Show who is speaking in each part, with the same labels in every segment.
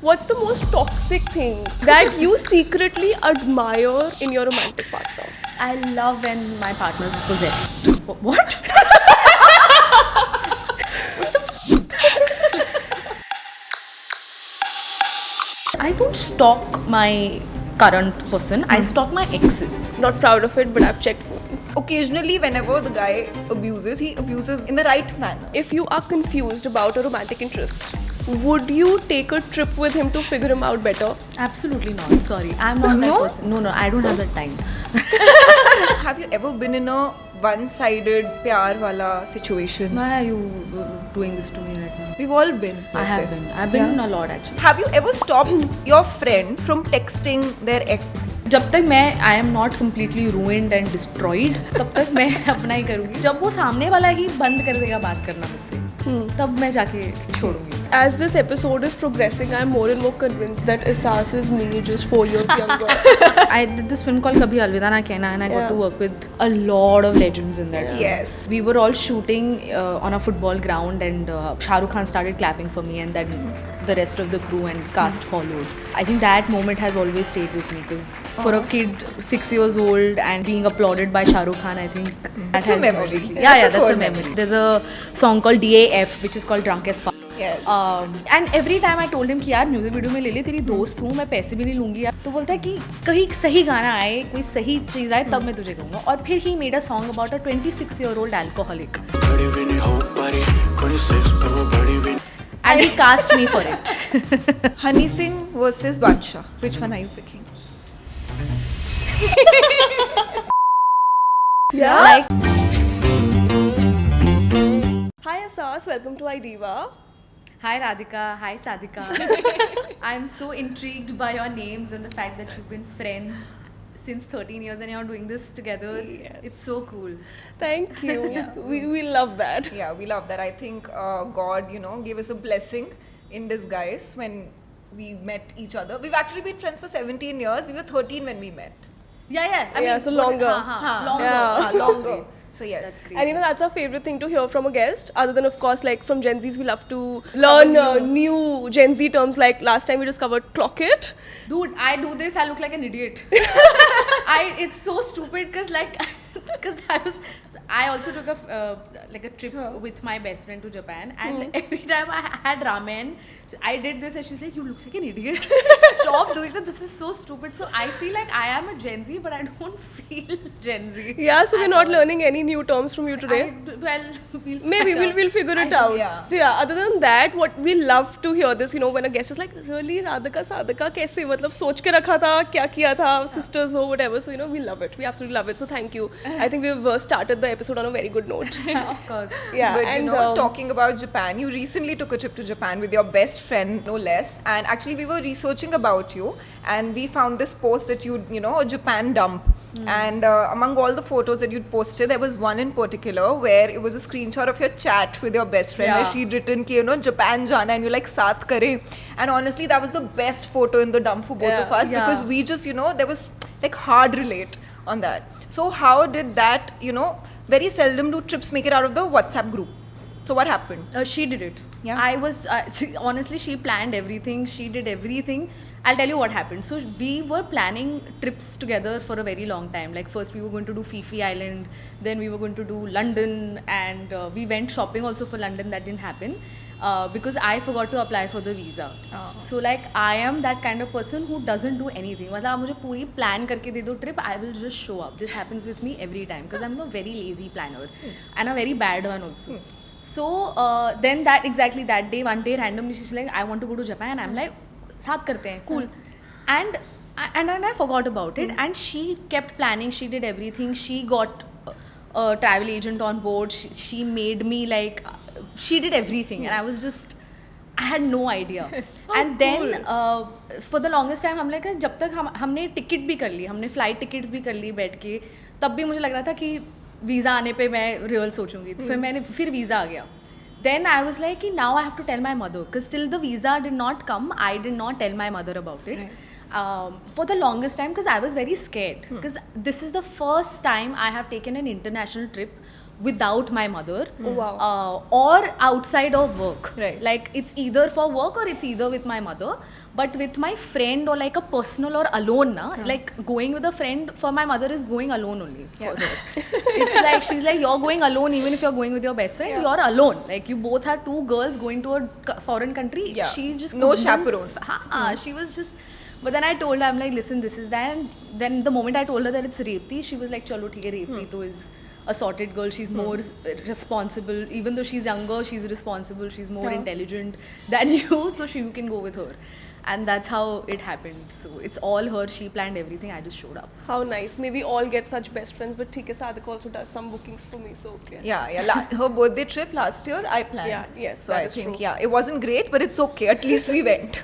Speaker 1: What's the most toxic thing that you secretly admire in your romantic partner?
Speaker 2: I love when my partner's possessed. What? I don't stalk my current person. I stalk my exes.
Speaker 1: Not proud of it, but I've checked for you.
Speaker 3: Occasionally, whenever the guy abuses, he abuses in the right manner.
Speaker 1: If you are confused about a romantic interest, would you take a trip with him to figure him out better?
Speaker 2: Absolutely not. Sorry, I'm not that
Speaker 3: No?
Speaker 2: person. No, I don't have that time.
Speaker 3: Have you ever been in a one-sided pyar wala situation?
Speaker 2: Why are you doing this to me right now?
Speaker 3: We've all been.
Speaker 2: I
Speaker 3: let's
Speaker 2: have
Speaker 3: say.
Speaker 2: been. I've been in a lot actually.
Speaker 3: Have you ever stopped your friend from texting their ex?
Speaker 2: जब तक मैं I am not completely ruined and destroyed तब तक मैं अपना ही करूँगी. जब वो सामने वाला ही बंद कर देगा बात करना मुझसे तब मैं जाके छोड़ूंगी.
Speaker 1: As this episode is progressing, I'm more and more convinced that Isas is me, just 4 years younger.
Speaker 2: I did this film called Kabhi Alvida Na Kehna and I got to work with a lot of legends in that film.
Speaker 3: Yes.
Speaker 2: We were all shooting on a football ground and Shah Rukh Khan started clapping for me and then the rest of the crew and cast followed. I think that moment has always stayed with me because for a kid 6 years old and being applauded by Shah Rukh Khan, I think that
Speaker 3: It's a
Speaker 2: has
Speaker 3: memory.
Speaker 2: always...
Speaker 3: That's a
Speaker 2: that's a
Speaker 3: core
Speaker 2: memory. There's a song called DAF which is called Drunk as Fuck.
Speaker 3: Yes.
Speaker 2: And every time I told him कि यार music video में ले ले, तेरी दोस्त हूँ, मैं पैसे भी नहीं लूंगी यार. तो बोलता है कि कहीं सही गाना आए, कोई सही चीज़ आए तब मैं तुझे कहूँगा. और फिर he made a song about a 26-year-old alcoholic and he cast me for it.
Speaker 3: Honey Singh versus Bansha. Which one are you picking?
Speaker 1: Yeah.
Speaker 2: Like
Speaker 1: Hi Isas, welcome to iDiva.
Speaker 2: hi Radhika, hi Sadhika. I'm so intrigued by your names and the fact that you've been friends since 13 years and you're doing this together.
Speaker 3: Yes.
Speaker 2: It's so cool.
Speaker 1: Thank you. We love that.
Speaker 3: Yeah, we love that. I think God, gave us a blessing in disguise when we met each other. We've actually been friends for 17 years. We were 13 when we met.
Speaker 2: Yeah. I
Speaker 1: Yeah,
Speaker 2: mean,
Speaker 1: so longer.
Speaker 2: Longer.
Speaker 1: Yeah.
Speaker 3: Longer. So yes.
Speaker 2: That's great.
Speaker 1: And that's our favorite thing to hear from a guest. Other than, of course, like from Gen Zs, we love to learn new Gen Z terms. Like last time we discovered clock it.
Speaker 2: Dude, I do this, I look like an idiot. It's so stupid because I also took a trip with my best friend to Japan and every time I had ramen, I did this and she's like, you look like an idiot. Stop doing that. This is so stupid. So I feel like I am a Gen Z, but I don't feel Gen Z.
Speaker 1: Yeah, so we're
Speaker 2: at
Speaker 1: not
Speaker 2: all.
Speaker 1: learning any new terms from you today. Maybe we'll figure it out.
Speaker 3: Yeah.
Speaker 1: So yeah, other than that, what we love to hear this, when a guest is like, really, Radhika, Sadhika, kaise? मतलब सोच के रखा था, क्या किया था, sisters or whatever. So we love it. We absolutely love it. So thank you. I think we've started the episode on a very good note.
Speaker 2: Of course.
Speaker 1: Yeah,
Speaker 3: But
Speaker 1: and
Speaker 3: talking about Japan, you recently took a trip to Japan with your best friend, no less. And actually, we were researching about you, and we found this post that a Japan dump. And among all the photos that you'd posted, there was one in particular where it was a screenshot of your chat with your best friend, where
Speaker 2: Yeah.
Speaker 3: she'd written, ki, Japan jana, and you're like, saath kare. And honestly, that was the best photo in the dump for both of us
Speaker 2: Yeah.
Speaker 3: because we just, there was like hard relate on that. So how did that, very seldom do trips make it out of the WhatsApp group. So what happened?
Speaker 2: She did it.
Speaker 3: Yeah.
Speaker 2: I was honestly, she planned everything. She did everything. I'll tell you what happened. So we were planning trips together for a very long time. Like first we were going to do Fifi Island, then we were going to do London, and we went shopping also for London. That didn't happen because I forgot to apply for the visa. So like I am that kind of person who doesn't do anything. मतलब आप मुझे पूरी plan करके दे दो trip, I will just show up. This happens with me every time because I'm a very lazy planner and a very bad one also. So then that day, one day randomly she's like, I want to go to Japan. I'm like, साथ करते हैं, cool. And I forgot about it. And she kept planning. She did everything. She got a travel agent on board. She made me like, she did everything. And I was just, I had no idea. And then for the longest time हम like जब तक हमने ticket भी कर ली, हमने flight tickets भी कर ली बैठ के, तब भी मुझे लग रहा था कि वीज़ा आने पे मैं रियल सोचूंगी. फिर वीज़ा आ गया. Then I was like, now I have to tell my mother because till the visa did not come, I did not tell my mother about it. Right. For the longest time because I was very scared because this is the first time I have taken an international trip without my mother.
Speaker 1: Oh, wow.
Speaker 2: Or outside of work.
Speaker 3: Right.
Speaker 2: Like it's either for work or it's either with my mother. But with my friend or like a personal or alone, like going with a friend for my mother is going alone only for her. It's like she's like, you're going alone even if you're going with your best friend, you're alone. Like you both are two girls going to a foreign country.
Speaker 3: Yeah.
Speaker 2: She just
Speaker 3: No
Speaker 2: couldn't-
Speaker 3: chaperone.
Speaker 2: She was just. But then I told her, I'm like, listen, this is that. And then the moment I told her that it's Repti, she was like, chalo, theek hai, Repti to is a sorted girl. She's more responsible. Even though she's younger, she's responsible. She's more intelligent than you. So you can go with her. And that's how it happened. So it's all her. She planned everything. I just showed up.
Speaker 1: How nice. May we all get such best friends. But theek hai, Sadhika also does some bookings for me, so okay.
Speaker 3: Yeah. Her birthday trip last year, I planned.
Speaker 1: Yeah, yes,
Speaker 3: So
Speaker 1: that
Speaker 3: I
Speaker 1: is
Speaker 3: think,
Speaker 1: true.
Speaker 3: yeah, it wasn't great, but it's okay. At least we went.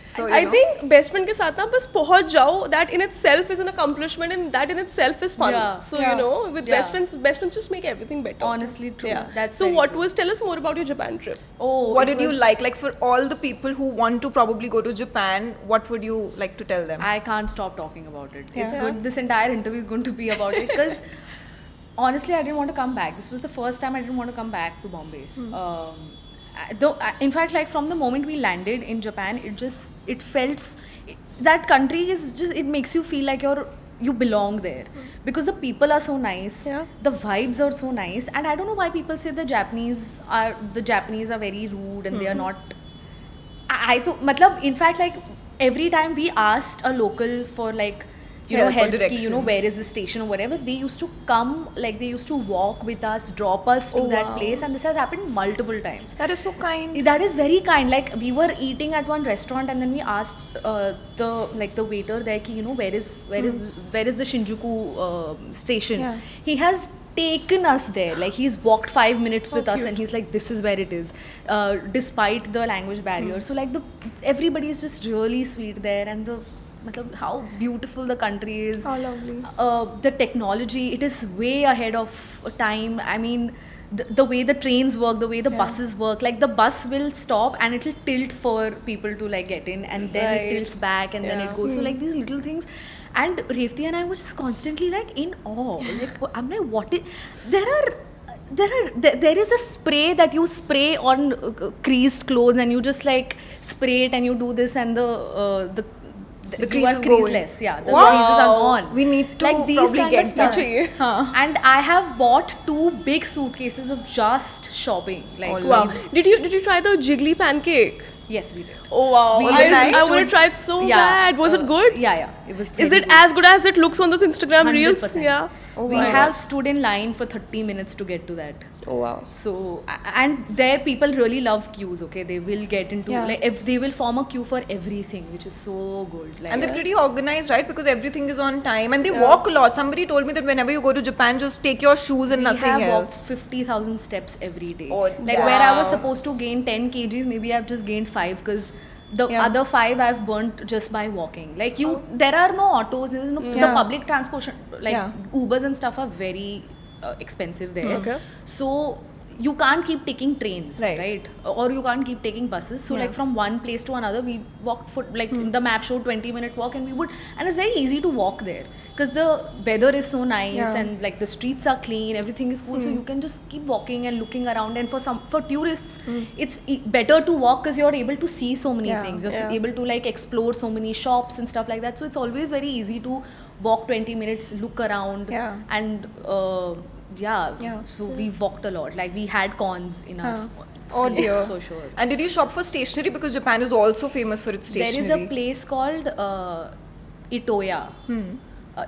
Speaker 3: So,
Speaker 1: I think best friend के साथ ना बस पहुंच जाओ, that in itself is an accomplishment and that in itself is fun.
Speaker 2: Yeah.
Speaker 1: So
Speaker 3: Yeah.
Speaker 1: you know, with
Speaker 2: Yeah.
Speaker 1: best friends just make everything better.
Speaker 2: Honestly, true.
Speaker 1: Yeah.
Speaker 2: That's
Speaker 1: so
Speaker 2: very
Speaker 1: what
Speaker 2: true.
Speaker 1: was? Tell us more about your Japan trip.
Speaker 2: Oh,
Speaker 3: what
Speaker 2: it
Speaker 3: did you
Speaker 2: was-
Speaker 3: like? Like for all the people who want to probably go to Japan, what would you like to tell them?
Speaker 2: I can't stop talking about it. It's
Speaker 1: Yeah.
Speaker 2: good. This entire interview is going to be about it because honestly, I didn't want to come back. This was the first time I didn't want to come back to Bombay. In fact, like from the moment we landed in Japan, it felt that country is just, it makes you feel like you belong there because the people are so nice.
Speaker 1: Yeah.
Speaker 2: The vibes are so nice, and I don't know why people say the Japanese are very rude and they are not. I thought, matlab, in fact, like every time we asked a local for like, you know,
Speaker 3: Help or
Speaker 2: help, ki, you know,
Speaker 3: directions.
Speaker 2: where is the station or whatever, they used to come, like they used to walk with us, drop us to
Speaker 1: Oh,
Speaker 2: that
Speaker 1: wow.
Speaker 2: place, and this has happened multiple times.
Speaker 3: That is so kind.
Speaker 2: That is very kind. Like we were eating at one restaurant and then we asked the waiter there, ki, you know, where is the Shinjuku station?
Speaker 3: Yeah.
Speaker 2: He has taken us there. Like he's walked 5 minutes with us
Speaker 1: cute.
Speaker 2: and he's like, this is where it is, despite the language barrier. So like everybody is just really sweet there, and how beautiful the country is.
Speaker 1: How lovely.
Speaker 2: The technology, it is way ahead of time. I mean, the way the trains work, the way the buses work, like the bus will stop and it'll tilt for people to like get in, and then
Speaker 1: Right.
Speaker 2: it tilts back and then
Speaker 1: Yeah.
Speaker 2: it goes. So like these little things. And Revti and I was just constantly like in awe. Like I'm like, what is there is a spray that you spray on creased clothes, and you just like spray it and you do this, and the you
Speaker 3: creases
Speaker 2: are
Speaker 3: go
Speaker 2: creaseless. Yeah, the
Speaker 3: Wow.
Speaker 2: creases are gone.
Speaker 3: We need to
Speaker 2: like these
Speaker 3: probably
Speaker 2: kind
Speaker 3: get
Speaker 2: of stuff.
Speaker 3: that. Huh.
Speaker 2: And I have bought 2 big suitcases of just shopping. Like
Speaker 3: Oh,
Speaker 1: Wow. Did you try the jiggly pancake?
Speaker 2: yes, we did.
Speaker 1: Oh wow.
Speaker 2: We
Speaker 3: Was it nice?
Speaker 1: I would have tried so bad. Was it good?
Speaker 2: Yeah. It was.
Speaker 1: Is
Speaker 2: very
Speaker 1: it
Speaker 2: good.
Speaker 1: as good as it looks on those Instagram reels?
Speaker 2: 100%.
Speaker 1: Yeah.
Speaker 3: Oh,
Speaker 2: we
Speaker 3: wow.
Speaker 2: have stood in line for 30 minutes to get to that.
Speaker 1: Oh wow.
Speaker 2: So and there people really love queues. Okay, they will get into like if they will form a queue for everything, which is so good. Like,
Speaker 3: And they're pretty organized, right? Because everything is on time and they walk a lot. Somebody told me that whenever you go to Japan, just take your shoes and
Speaker 2: we
Speaker 3: nothing
Speaker 2: have walked
Speaker 3: else.
Speaker 2: 50,000 steps every day.
Speaker 3: Oh,
Speaker 2: like where I was
Speaker 3: wow.
Speaker 2: supposed to gain 10 kgs, maybe I've just gained 5 because the
Speaker 3: Yeah.
Speaker 2: other 5 I've burnt just by walking. Like there are no autos. There's no the
Speaker 3: Yeah.
Speaker 2: public transportation, like
Speaker 3: Yeah.
Speaker 2: Ubers and stuff are very expensive there.
Speaker 1: Okay.
Speaker 2: So you can't keep taking trains,
Speaker 3: Right.
Speaker 2: right? Or you can't keep taking buses. So like from one place to another, we walked like the map showed 20-minute walk, and and it's very easy to walk there because the weather is so nice and like the streets are clean, everything is cool. So you can just keep walking and looking around. And for tourists, it's better to walk because you're able to see so many things. You're able to like explore so many shops and stuff like that. So it's always very easy to walk 20 minutes, look around,
Speaker 3: Yeah.
Speaker 2: and so we walked a lot. Like we had cons in our
Speaker 3: Oh
Speaker 2: fleet,
Speaker 3: dear.
Speaker 2: for sure.
Speaker 3: And did you shop for stationery? Because Japan is also famous for its stationery.
Speaker 2: There is a place called Itoya.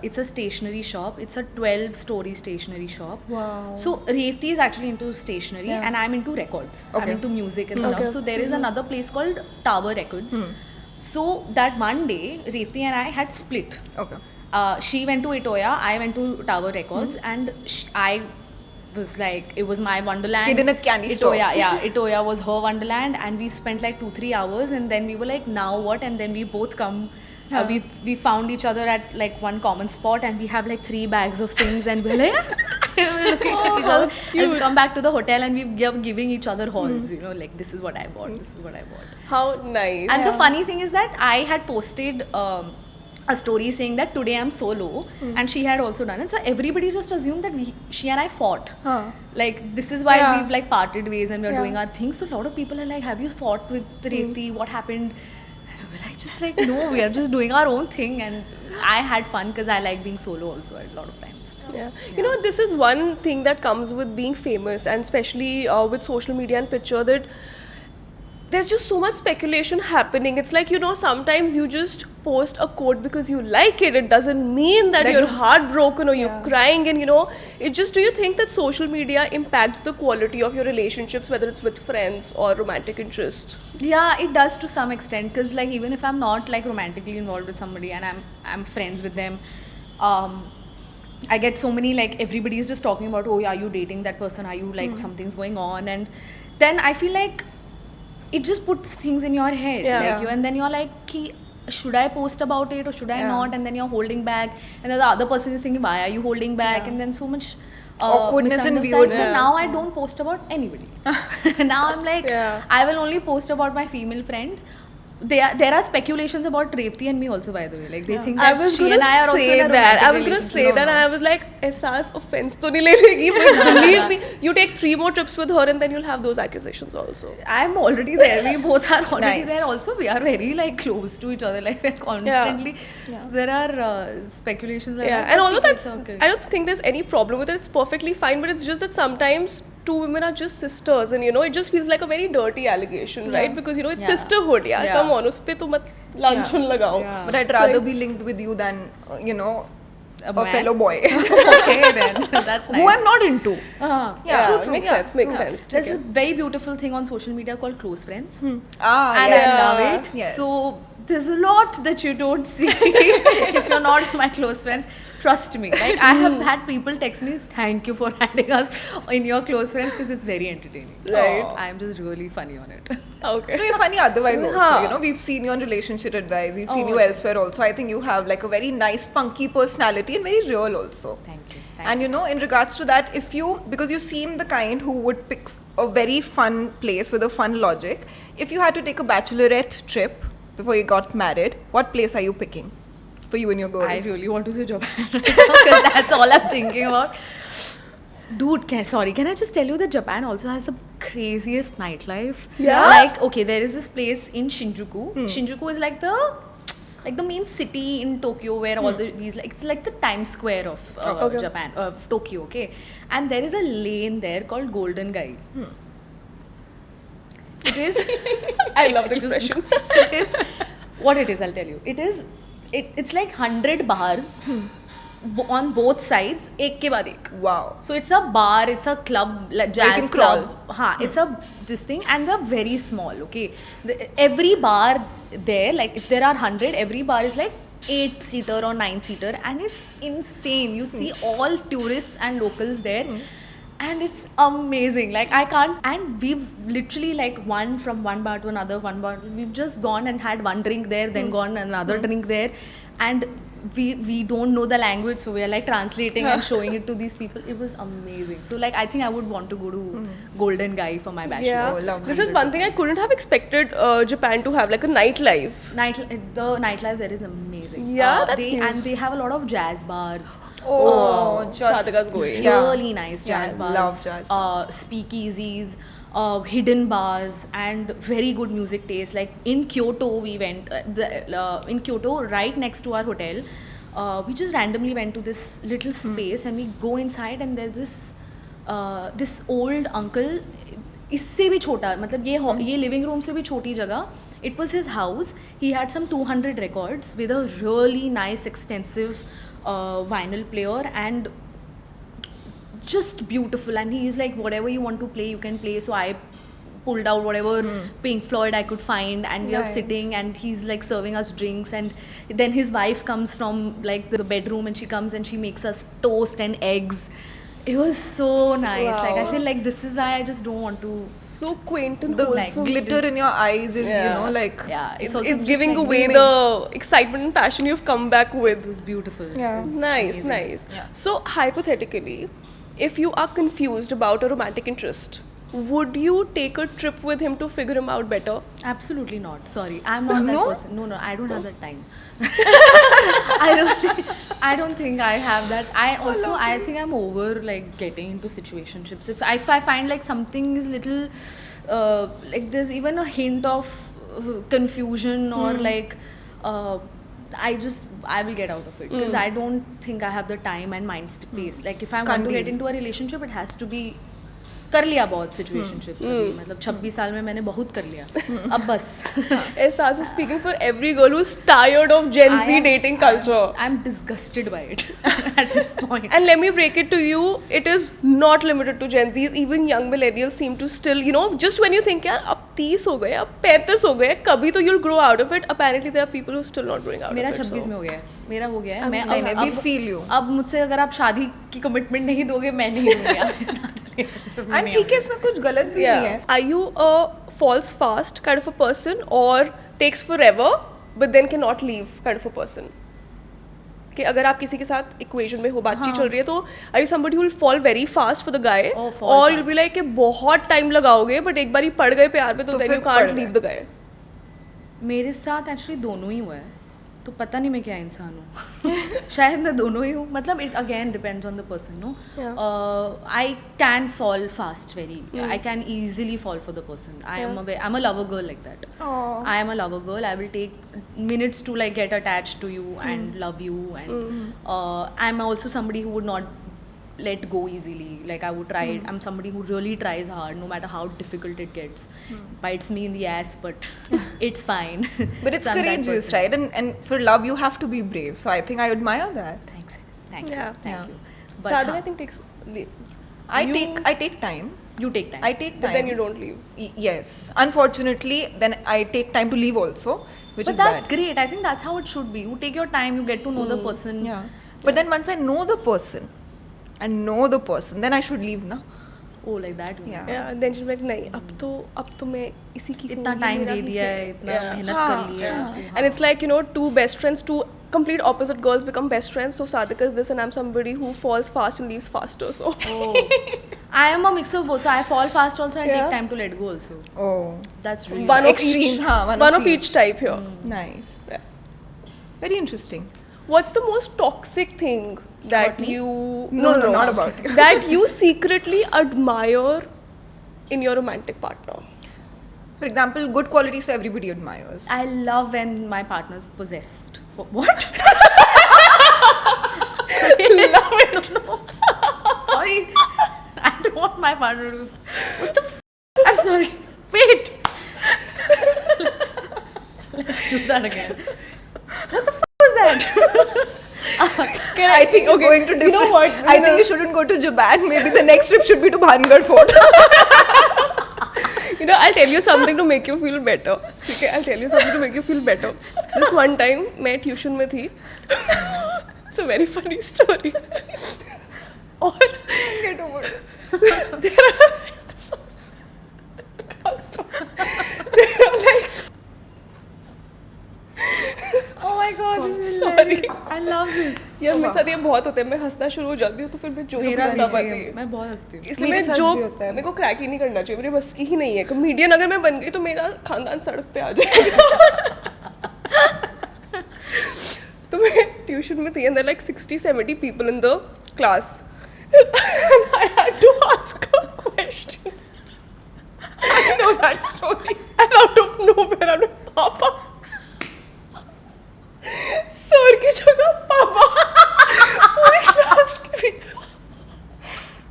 Speaker 2: It's a stationery shop. It's a 12-story stationery shop.
Speaker 3: Wow.
Speaker 2: So Revti is actually into stationery, and I'm into records. I'm
Speaker 3: Okay.
Speaker 2: into music and stuff. So there is another place called Tower Records. So that one day, Revti and I had split.
Speaker 3: Okay.
Speaker 2: She went to Itoya, I went to Tower Records, and I was like, it was my wonderland.
Speaker 3: Kid in a candy store.
Speaker 2: Itoya was her wonderland, and we spent like 2-3 hours, and then we were like, now what? And then we both come. We found each other at like one common spot, and we have like 3 bags of things, and we're like we're looking at each other. And we come back to the hotel, and we're giving each other hauls. You know, like this is what I bought. This is what I bought.
Speaker 1: How nice.
Speaker 2: And the funny thing is that I had posted a story saying that today I'm solo, and she had also done it. So everybody just assumed that she and I fought.
Speaker 3: Huh.
Speaker 2: Like this is why
Speaker 3: Yeah.
Speaker 2: we've like parted ways and we're
Speaker 3: Yeah.
Speaker 2: doing our thing. So a lot of people are like, "Have you fought with Revati? What happened?" And we're like, just like, no, we are just doing our own thing. And I had fun because I like being solo also a lot of times.
Speaker 1: Yeah. You know, this is one thing that comes with being famous, and especially with social media and picture, that there's just so much speculation happening. It's like, you know, sometimes you just post a quote because you like it. It doesn't mean that
Speaker 3: That
Speaker 1: you're
Speaker 3: you-
Speaker 1: heartbroken or you're
Speaker 3: Yeah.
Speaker 1: crying, and you know, it just, do you think that social media impacts the quality of your relationships, whether it's with friends or romantic interest?
Speaker 2: Yeah, it does to some extent, because like even if I'm not like romantically involved with somebody and I'm friends with them, I get so many like everybody is just talking about, oh, are you dating that person? Are you like something's going on? And then I feel like it just puts things in your head,
Speaker 1: Yeah.
Speaker 2: like you, and then you're like, "Ki, should I post about it or should I
Speaker 3: Yeah.
Speaker 2: not?" And then you're holding back, and then the other person is thinking, why are you holding back?
Speaker 3: Yeah.
Speaker 2: And then so much
Speaker 3: Awkwardness and
Speaker 2: misunderstanding.
Speaker 3: weird.
Speaker 2: So
Speaker 1: Yeah.
Speaker 2: now I don't post about anybody. Now I'm like,
Speaker 1: Yeah.
Speaker 2: I will only post about my female friends. There are speculations about Revati and me also, by the way. Like they think
Speaker 1: I
Speaker 2: that
Speaker 1: was
Speaker 2: she
Speaker 1: gonna
Speaker 2: and I are also
Speaker 1: say
Speaker 2: in a
Speaker 1: that. I
Speaker 2: romantic
Speaker 1: was gonna
Speaker 2: relationship.
Speaker 1: say that, and I was like, "Ehsaas offense to nahi legi." But believe me, you take 3 more trips with her, and then you'll have those accusations also.
Speaker 2: I'm already there. We both are already
Speaker 3: Nice.
Speaker 2: there. Also, we are very like close to each other. Like we're constantly.
Speaker 3: Yeah.
Speaker 2: So there are speculations like
Speaker 1: Yeah,
Speaker 2: that.
Speaker 1: and
Speaker 2: but
Speaker 1: although
Speaker 2: it's
Speaker 1: that's,
Speaker 2: okay.
Speaker 1: I don't think there's any problem with it. It's perfectly fine, but it's just that sometimes two women are just sisters, and you know, it just feels like a very dirty allegation, right? Because you know, it's
Speaker 2: Yeah.
Speaker 1: sisterhood. Yeah,
Speaker 2: Yeah.
Speaker 1: come on, uspe to mat lanchun lagao.
Speaker 2: Yeah.
Speaker 3: But I'd rather be linked with you than, you know, a
Speaker 2: man?
Speaker 3: fellow boy
Speaker 2: Okay, then that's nice.
Speaker 3: who I'm not into.
Speaker 1: Yeah,
Speaker 3: true, true.
Speaker 1: makes
Speaker 3: Yeah.
Speaker 1: sense. Makes sense.
Speaker 2: There's
Speaker 1: ठीक
Speaker 2: a
Speaker 1: है.
Speaker 2: very beautiful thing on social media called close friends.
Speaker 3: Ah,
Speaker 2: And
Speaker 3: yes.
Speaker 2: I love it.
Speaker 3: Yes.
Speaker 2: So there's a lot that you don't see if you're not my close friends. Trust me. Like I have had people text me, "Thank you for adding us in your close friends," because it's very entertaining.
Speaker 1: Right.
Speaker 2: I'm just really funny on it.
Speaker 1: Okay.
Speaker 3: No, you're funny otherwise also.
Speaker 1: Huh.
Speaker 3: You know, we've seen you on Relationship Advice. We've seen
Speaker 2: Oh,
Speaker 3: you
Speaker 2: okay.
Speaker 3: elsewhere also. I think you have like a very nice, punky personality and very real also.
Speaker 2: Thank you.
Speaker 3: And you know, in regards to that, if you, because you seem the kind who would pick a very fun place with a fun logic, if you had to take a bachelorette trip before you got married, what place are you picking for you and your girls?
Speaker 2: I really want to say Japan right now because that's all I'm thinking about. Dude, can I just tell you that Japan also has the craziest nightlife?
Speaker 1: Yeah?
Speaker 2: Like, okay, there is this place in Shinjuku. Shinjuku is like the main city in Tokyo where all these like it's like the Times Square of
Speaker 1: Okay.
Speaker 2: Japan, of Tokyo, okay? And there is a lane there called Golden Gai. It is.
Speaker 1: I love the
Speaker 2: Excuse me.
Speaker 1: expression.
Speaker 2: It is what it is. I'll tell you. It's like 100 bars on both sides, ek ke baad ek.
Speaker 3: Wow.
Speaker 2: So it's a bar, it's a club, like jazz
Speaker 3: can crawl.
Speaker 2: club. It's a this thing, and they're very small. Okay, every bar there, like if there are 100, every bar is like 8-seater or 9-seater, and it's insane. You see all tourists and locals there. And it's amazing. Like I can't. And we've literally like from one bar to another, one bar. We've just gone and had one drink there, then gone another drink there, and we don't know the language, so we are like translating and showing it to these people. It was amazing. So like I think I would want to go to Golden Gai for my bachelor.
Speaker 1: Yeah,
Speaker 3: Oh, lovely.
Speaker 1: this is one thing I couldn't have expected Japan to have, like a nightlife.
Speaker 2: The nightlife there is amazing.
Speaker 1: Yeah, that's
Speaker 2: and
Speaker 1: news.
Speaker 2: they have a lot of jazz bars.
Speaker 3: Oh, just
Speaker 1: Sadhaka's going.
Speaker 3: Yeah.
Speaker 2: Really nice jazz
Speaker 3: Yeah,
Speaker 2: bars.
Speaker 3: love jazz
Speaker 2: Speakeasies, hidden bars, and very good music taste. Like in Kyoto, we went. In Kyoto, right next to our hotel, we just randomly went to this little space, and we go inside, and there's this old uncle. इससे भी छोटा, मतलब ये living room से भी छोटी जगह. It was his house. He had some 200 records with a really nice extensive vinyl player, and just beautiful. And he is like, whatever you want to play, you can play. So I pulled out whatever Pink Floyd I could find, and we are
Speaker 3: Nice.
Speaker 2: sitting, and he's like serving us drinks, and then his wife comes from like the bedroom, and she comes and she makes us toast and eggs. It was so nice. Like I
Speaker 1: Wow.
Speaker 2: feel like this is why I just don't want to.
Speaker 1: So quaint and
Speaker 3: the
Speaker 1: wholesome.
Speaker 3: glitter in your eyes is,
Speaker 1: Yeah.
Speaker 3: you know, like
Speaker 2: Yeah,
Speaker 1: It's
Speaker 2: also just,
Speaker 1: giving
Speaker 2: like,
Speaker 1: away
Speaker 2: blooming.
Speaker 1: the excitement and passion you've come back with.
Speaker 2: It was beautiful.
Speaker 3: Yeah.
Speaker 2: It was
Speaker 1: Nice,
Speaker 2: amazing.
Speaker 1: nice.
Speaker 2: Yeah.
Speaker 1: So hypothetically, if you are confused about a romantic interest, would you take a trip with him to figure him out better?
Speaker 2: Absolutely not. Sorry, I'm not that
Speaker 3: No?
Speaker 2: person. No, I don't have that time. I don't think I have that. I think I'm over like getting into situationships. If I find like something is little, like there's even a hint of confusion or like, I will get out of it because I don't think I have the time and mind space. Like if I want to
Speaker 3: Can't
Speaker 2: get
Speaker 3: deal.
Speaker 2: into a relationship, it has to be कर लिया बहुत situationships अभी मतलब 26 साल में मैंने बहुत कर लिया अब बस
Speaker 1: Ehsaas is speaking for every girl who's tired of Gen Z dating culture.
Speaker 2: I'm disgusted by it at this point.
Speaker 1: And let me break it to you, it is not limited to Gen Zs. Even young millennials seem to still, you know, just when you think, यार अब 30 हो गए, अब 35 हो गए, कभी तो you'll grow out of it. Apparently there are people who are still not growing out
Speaker 2: मेरा
Speaker 1: of it.
Speaker 2: 26 में हो गया है मेरा हो गया है मैं
Speaker 3: saying it, we feel you.
Speaker 2: अब मुझसे अगर आप शादी की कमिटमेंट नहीं दोगे मैं नहीं दूंगी
Speaker 3: And ठीक है, इसमें कुछ गलत भी नहीं है.
Speaker 1: Are you a false fast kind of a person or takes forever but then cannot leave kind of a person? कि अगर आप किसी के साथ इक्वेशन में हो बातचीत चल रही है तो are you somebody who will fall very fast for the guy
Speaker 2: Oh, fall
Speaker 1: or you'll be like कि बहुत टाइम लगाओगे but एक बार ही पड़ गए प्यार में तो then
Speaker 3: फिर
Speaker 1: you can't
Speaker 3: पड़
Speaker 1: leave the guy.
Speaker 2: मेरे साथ एक्चुअली दोनों ही हुआ है तो पता नहीं मैं क्या इंसान हूँ शायद मैं दोनों ही हूँ मतलब it again depends on the person no I can fall fast very I can easily fall for the person I am a lover girl like that I am a lover girl I will take minutes to like get attached to you and love you and I'm also somebody who would not let go easily like I would try it. I'm somebody who really tries hard no matter how difficult it gets. Bites me in the ass but it's fine.
Speaker 3: But it's
Speaker 2: So I'm that
Speaker 3: courageous,
Speaker 2: person.
Speaker 3: right? And for love, you have to be brave. So I think I admire that.
Speaker 2: Thank
Speaker 1: Yeah.
Speaker 2: you
Speaker 3: Yeah.
Speaker 2: but
Speaker 1: Sadhana I think takes
Speaker 3: I take time.
Speaker 2: you take time
Speaker 3: I take time.
Speaker 1: but then you don't leave.
Speaker 3: Yes. Unfortunately, then I take time to leave also, which
Speaker 2: but
Speaker 3: is
Speaker 2: that's
Speaker 3: bad.
Speaker 2: great. I think that's how it should be. You take your time, you get to know the person.
Speaker 3: Yeah. But then once I know the person, then I should leave, na?
Speaker 2: Oh, like that.
Speaker 3: Yeah.
Speaker 1: Yeah, then she's like नहीं अब तो मैं इसी की
Speaker 2: इतना
Speaker 1: हूँ, ये
Speaker 2: time
Speaker 1: मेरा
Speaker 2: दे
Speaker 1: ही
Speaker 2: दिया है
Speaker 1: है.
Speaker 2: इतना
Speaker 1: Yeah.
Speaker 2: मेहनत
Speaker 3: हाँ,
Speaker 2: कर लिया है
Speaker 1: And it's like, you know, two best friends, two complete opposite girls become best friends. So Sadhika is this and I'm somebody who falls fast and leaves faster. So
Speaker 2: I am a mix of both. So I fall fast also and
Speaker 1: Yeah.
Speaker 2: take time to let go also.
Speaker 3: Oh,
Speaker 2: That's really
Speaker 1: one of
Speaker 3: Extreme,
Speaker 1: each,
Speaker 3: हाँ,
Speaker 1: one of each type here.
Speaker 3: nice.
Speaker 1: Yeah.
Speaker 3: Very interesting.
Speaker 1: What's the most toxic thing that
Speaker 2: About me?
Speaker 1: you
Speaker 3: No, not about you.
Speaker 1: that you secretly admire in your romantic partner?
Speaker 3: For example, good qualities so everybody admires.
Speaker 2: I love when my partner's possessed. What? Love it. Sorry. I don't want my partner to. What the I'm sorry. Wait. Let's do that again. What the was that?
Speaker 3: I think you're going to different.
Speaker 1: You know what?
Speaker 3: I think you shouldn't go to Japan. Maybe the next trip should be to Bhangar Fort.
Speaker 1: You know, I'll tell you something to make you feel better. Okay, I'll tell you something to make you feel better. This one time, मैं tuition में थी. It's a very funny story. और
Speaker 3: Get over it.
Speaker 1: there are like
Speaker 2: Oh my god, this is
Speaker 1: Sorry.
Speaker 2: hilarious. I love this.
Speaker 1: यार मेरे साथ ये बहुत होता है मैं हंसना शुरू हो जाती हूँ तो फिर मैं जोक नहीं
Speaker 2: मेरा भी
Speaker 1: बता
Speaker 2: same.
Speaker 1: पाती
Speaker 2: मैं बहुत हंसती हूँ.
Speaker 1: इसलिए
Speaker 3: मेरे
Speaker 1: मैं
Speaker 3: साथ भी
Speaker 1: जोक
Speaker 3: होता है।
Speaker 1: मेरे को क्रैक ही नहीं करना चाहिए मेरे बस की ही नहीं है कॉमेडियन अगर मैं बन गई तो मेरा खानदान सड़क पे आ जाएगा तो मैं ट्यूशन में थी and there are like 60-70 people in the class and I had to ask a question. I know that story. And out of nowhere, I'm like, Papa. Sir की जगह पापा पूरी क्लास के भी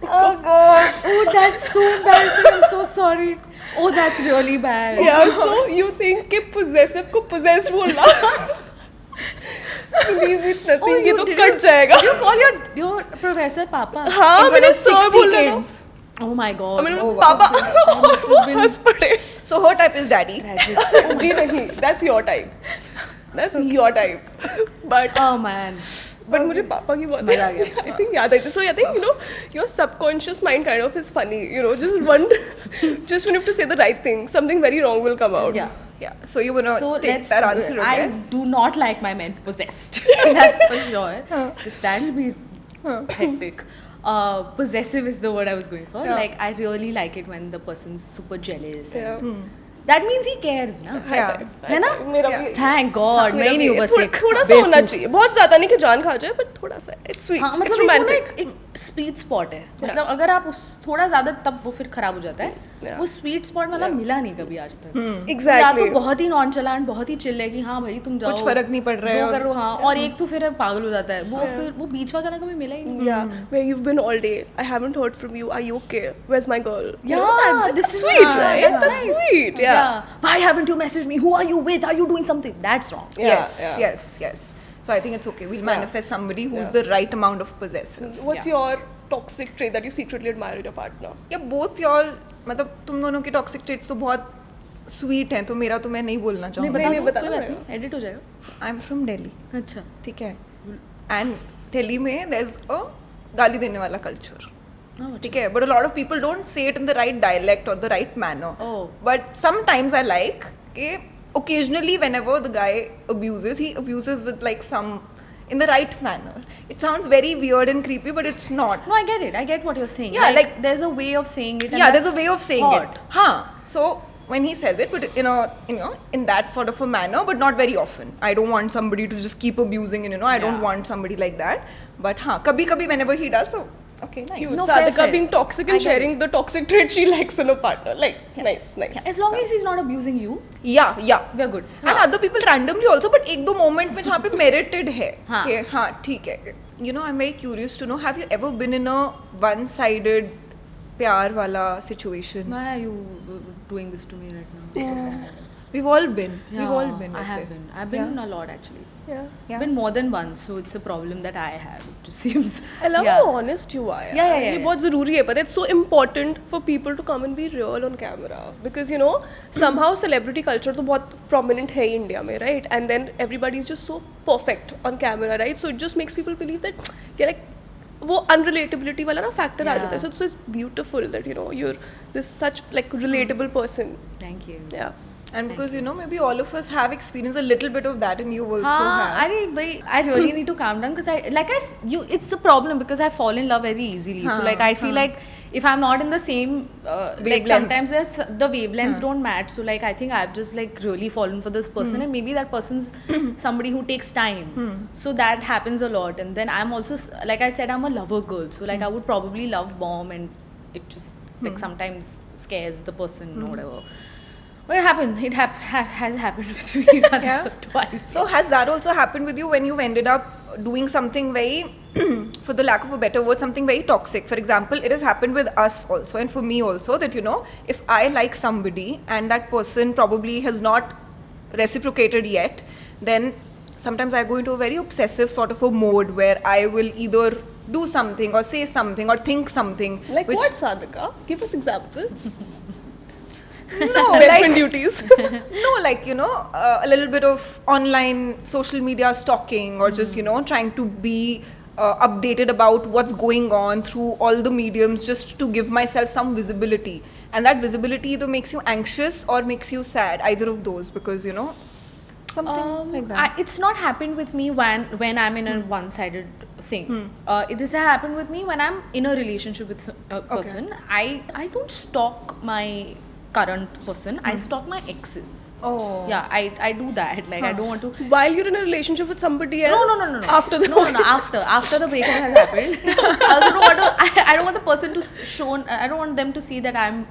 Speaker 2: Oh god. Oh, that's so embarrassing. I'm so sorry. Oh, that's really bad.
Speaker 1: Yeah, so you think कि possessive को possessed बोलना Believe it's nothing, ये तो कट जाएगा.
Speaker 2: You call your professor Papa?
Speaker 1: हाँ
Speaker 3: In front
Speaker 1: मैंने
Speaker 3: of
Speaker 1: सर
Speaker 3: 60
Speaker 1: बोला ना.
Speaker 3: kids.
Speaker 2: Oh my god.
Speaker 1: मैंने
Speaker 3: Oh,
Speaker 1: पापा और
Speaker 2: must
Speaker 1: वो
Speaker 2: have been-
Speaker 1: हंस पड़े.
Speaker 3: So her type is daddy.
Speaker 2: Tragic.
Speaker 1: जी नहीं, that's your type. That's your type. But
Speaker 2: Oh man.
Speaker 1: मुझे पापा की बहुत
Speaker 2: मजा आ गया.
Speaker 1: I think याद आई थी. So I think, you know, your subconscious mind kind of is funny. You know, just when you have to say the right thing, something very wrong will come out.
Speaker 2: Yeah.
Speaker 3: Yeah. So you wanna
Speaker 2: So
Speaker 3: take
Speaker 2: let's.
Speaker 3: that answer
Speaker 2: I
Speaker 3: again?
Speaker 2: do not like my men possessed. That's for sure. That'll be hectic. possessive is the word I was going for.
Speaker 1: Yeah.
Speaker 2: Like I really like it when the person's super jealous.
Speaker 1: Yeah.
Speaker 2: And that means he cares, ना?
Speaker 3: Yeah.
Speaker 2: है ना?
Speaker 1: मेरा
Speaker 3: Yeah.
Speaker 1: भी
Speaker 2: Thank God, मैं ही नहीं हूँ बस एक
Speaker 1: थोड़ा सा होना
Speaker 2: बेवकूफ।
Speaker 1: चाहिए, बहुत ज्यादा नहीं कि जान खा जाए, but थोड़ा सा it's sweet,
Speaker 2: हाँ
Speaker 1: it's
Speaker 2: मतलब एक वो ना
Speaker 1: romantic.
Speaker 2: एक स्वीट स्पॉट है, मतलब अगर आप उस थोड़ा ज्यादा तब वो फिर खराब हो जाता है।
Speaker 1: Yeah.
Speaker 2: वो स्वीट स्पॉट मतलब मिला नहीं कभी आज तक। या
Speaker 1: Exactly.
Speaker 2: तो बहुत ही नॉनचलांट, बहुत ही चिल है कि हाँ भाई तुम जाओ,
Speaker 3: कुछ फर्क नहीं पड़ रहा है
Speaker 2: जो
Speaker 3: और-
Speaker 2: करो हाँ, और एक तो फिर पागल हो जाता है वो, फिर वो बीच वाला कभी मिला ही नहीं।
Speaker 1: Yeah, where you've been all day. I haven't heard from you. Are you okay? Where's my girl? You know,
Speaker 2: Yeah,
Speaker 1: that's
Speaker 2: this is
Speaker 1: sweet,
Speaker 2: yeah,
Speaker 1: right?
Speaker 2: that's
Speaker 1: That's
Speaker 2: nice.
Speaker 1: sweet. Yeah.
Speaker 2: Why haven't you messaged me? Who are you with? Are you doing something? That's wrong.
Speaker 3: Yes,
Speaker 1: yeah.
Speaker 3: yes. So I think it's okay. We'll manifest somebody who's
Speaker 1: Yeah.
Speaker 3: the right amount of possessive.
Speaker 1: What's
Speaker 2: Yeah.
Speaker 1: your toxic trait that you secretly admire in your partner?
Speaker 3: या both y'all, मतलब तुम दोनों के toxic traits तो बहुत sweet हैं, तो मेरा तो मैं नहीं बोलना
Speaker 2: नहीं
Speaker 3: चाहूँगा.
Speaker 2: बता
Speaker 1: नहीं,
Speaker 2: दो,
Speaker 1: बताना
Speaker 2: कोई बात
Speaker 1: पड़ेगा।
Speaker 2: नहीं, एडिट हो जाएगा।
Speaker 3: आई एम फ्रॉम दिल्ली,
Speaker 2: अच्छा
Speaker 3: ठीक है, एंड दिल्ली में देयर इज अ गाली देने वाला कल्चर, ठीक है, but a lot of people don't say it in the right dialect और the right manner,
Speaker 2: Oh.
Speaker 3: But sometimes I like कि occasionally whenever the guy abuses with like some in the right manner. It sounds very weird and creepy, but it's not.
Speaker 2: No, I get it. I get what you're saying.
Speaker 3: Yeah, like-
Speaker 2: there's a way of saying it. And
Speaker 3: Yeah, there's a
Speaker 2: that's
Speaker 3: way of saying
Speaker 2: hot.
Speaker 3: it. Huh. So when he says it, but in that sort of a manner, but not very often. I don't want somebody to just keep abusing, and I don't
Speaker 2: Yeah.
Speaker 3: want somebody like that. But kabhi whenever he does, so okay, nice.
Speaker 1: Cute.
Speaker 2: No, fair,
Speaker 1: Sadhika
Speaker 2: fair.
Speaker 1: being toxic
Speaker 2: I
Speaker 1: and
Speaker 2: get
Speaker 1: sharing the toxic trait she likes in a partner. Like, nice.
Speaker 2: Yeah, as long as he's not abusing you,
Speaker 3: Yeah.
Speaker 2: we're good.
Speaker 3: And other people randomly also, but एक दो moment में जहाँ पे merited है
Speaker 2: हाँ.
Speaker 3: कि हाँ ठीक है. I'm very curious to know, have you ever been in a one-sided प्यार वाला situation?
Speaker 2: Why are you doing this to me right now?
Speaker 3: We've all been. We've
Speaker 2: Yeah,
Speaker 3: all been.
Speaker 2: I
Speaker 3: ऐसे.
Speaker 2: have been. I've been
Speaker 3: Yeah.
Speaker 2: in a lot actually.
Speaker 1: Yeah.
Speaker 3: Yeah.
Speaker 2: Been more than once, so it's a problem that I have. It just seems.
Speaker 1: I love
Speaker 2: yeah.
Speaker 1: how honest you are.
Speaker 2: Yeah.
Speaker 1: ये बहुत ज़रूरी है, but it's so important for people to come and be real on camera because somehow celebrity culture तो बहुत prominent है India में, right? And then everybody is just so perfect on camera, right? So it just makes people believe that you're like वो unrelatability वाला ना factor आ जाता है.
Speaker 2: Yeah.
Speaker 1: So it's beautiful that you're this such like relatable person.
Speaker 2: Thank you.
Speaker 1: Yeah.
Speaker 3: And because maybe all of us have experienced a little bit of that, and you also have.
Speaker 2: I really need to calm down because it's the problem because I fall in love very easily. So like I feel like if I'm not in the same like
Speaker 3: Wavelength.
Speaker 2: sometimes the wavelengths don't match. So like I think I've just like really fallen for this person, and maybe that person's somebody who takes time. So that happens a lot. And then I'm also like I said, I'm a lover girl. So like I would probably love bomb, and it just like sometimes scares the person or whatever. But it happened. It has happened with me once
Speaker 3: Yeah.
Speaker 2: or twice.
Speaker 3: So has that also happened with you when you've ended up doing something very, for the lack of a better word, something very toxic? For example, it has happened with us also, and for me also, that if I like somebody and that person probably has not reciprocated yet, then sometimes I go into a very obsessive sort of a mode where I will either do something or say something or think something.
Speaker 1: Like
Speaker 3: which,
Speaker 1: what, Sadhika? Give us examples.
Speaker 3: No,
Speaker 1: Best
Speaker 3: like,
Speaker 1: friend duties.
Speaker 3: no, like a little bit of online social media stalking, or just trying to be updated about what's going on through all the mediums, just to give myself some visibility, and that visibility either makes you anxious or makes you sad, either of those, because something like that.
Speaker 2: It's not happened with me when I'm in a one-sided thing. This has happened with me when I'm in a relationship with a person. I don't stalk my current person. I stalk my exes.
Speaker 3: Oh.
Speaker 2: Yeah, I do that. Like I don't want to.
Speaker 1: While you're in a relationship with somebody else?
Speaker 2: No.
Speaker 1: After the
Speaker 2: After the breakup has happened, I also don't want to. I don't want the person to I don't want them to see that I'm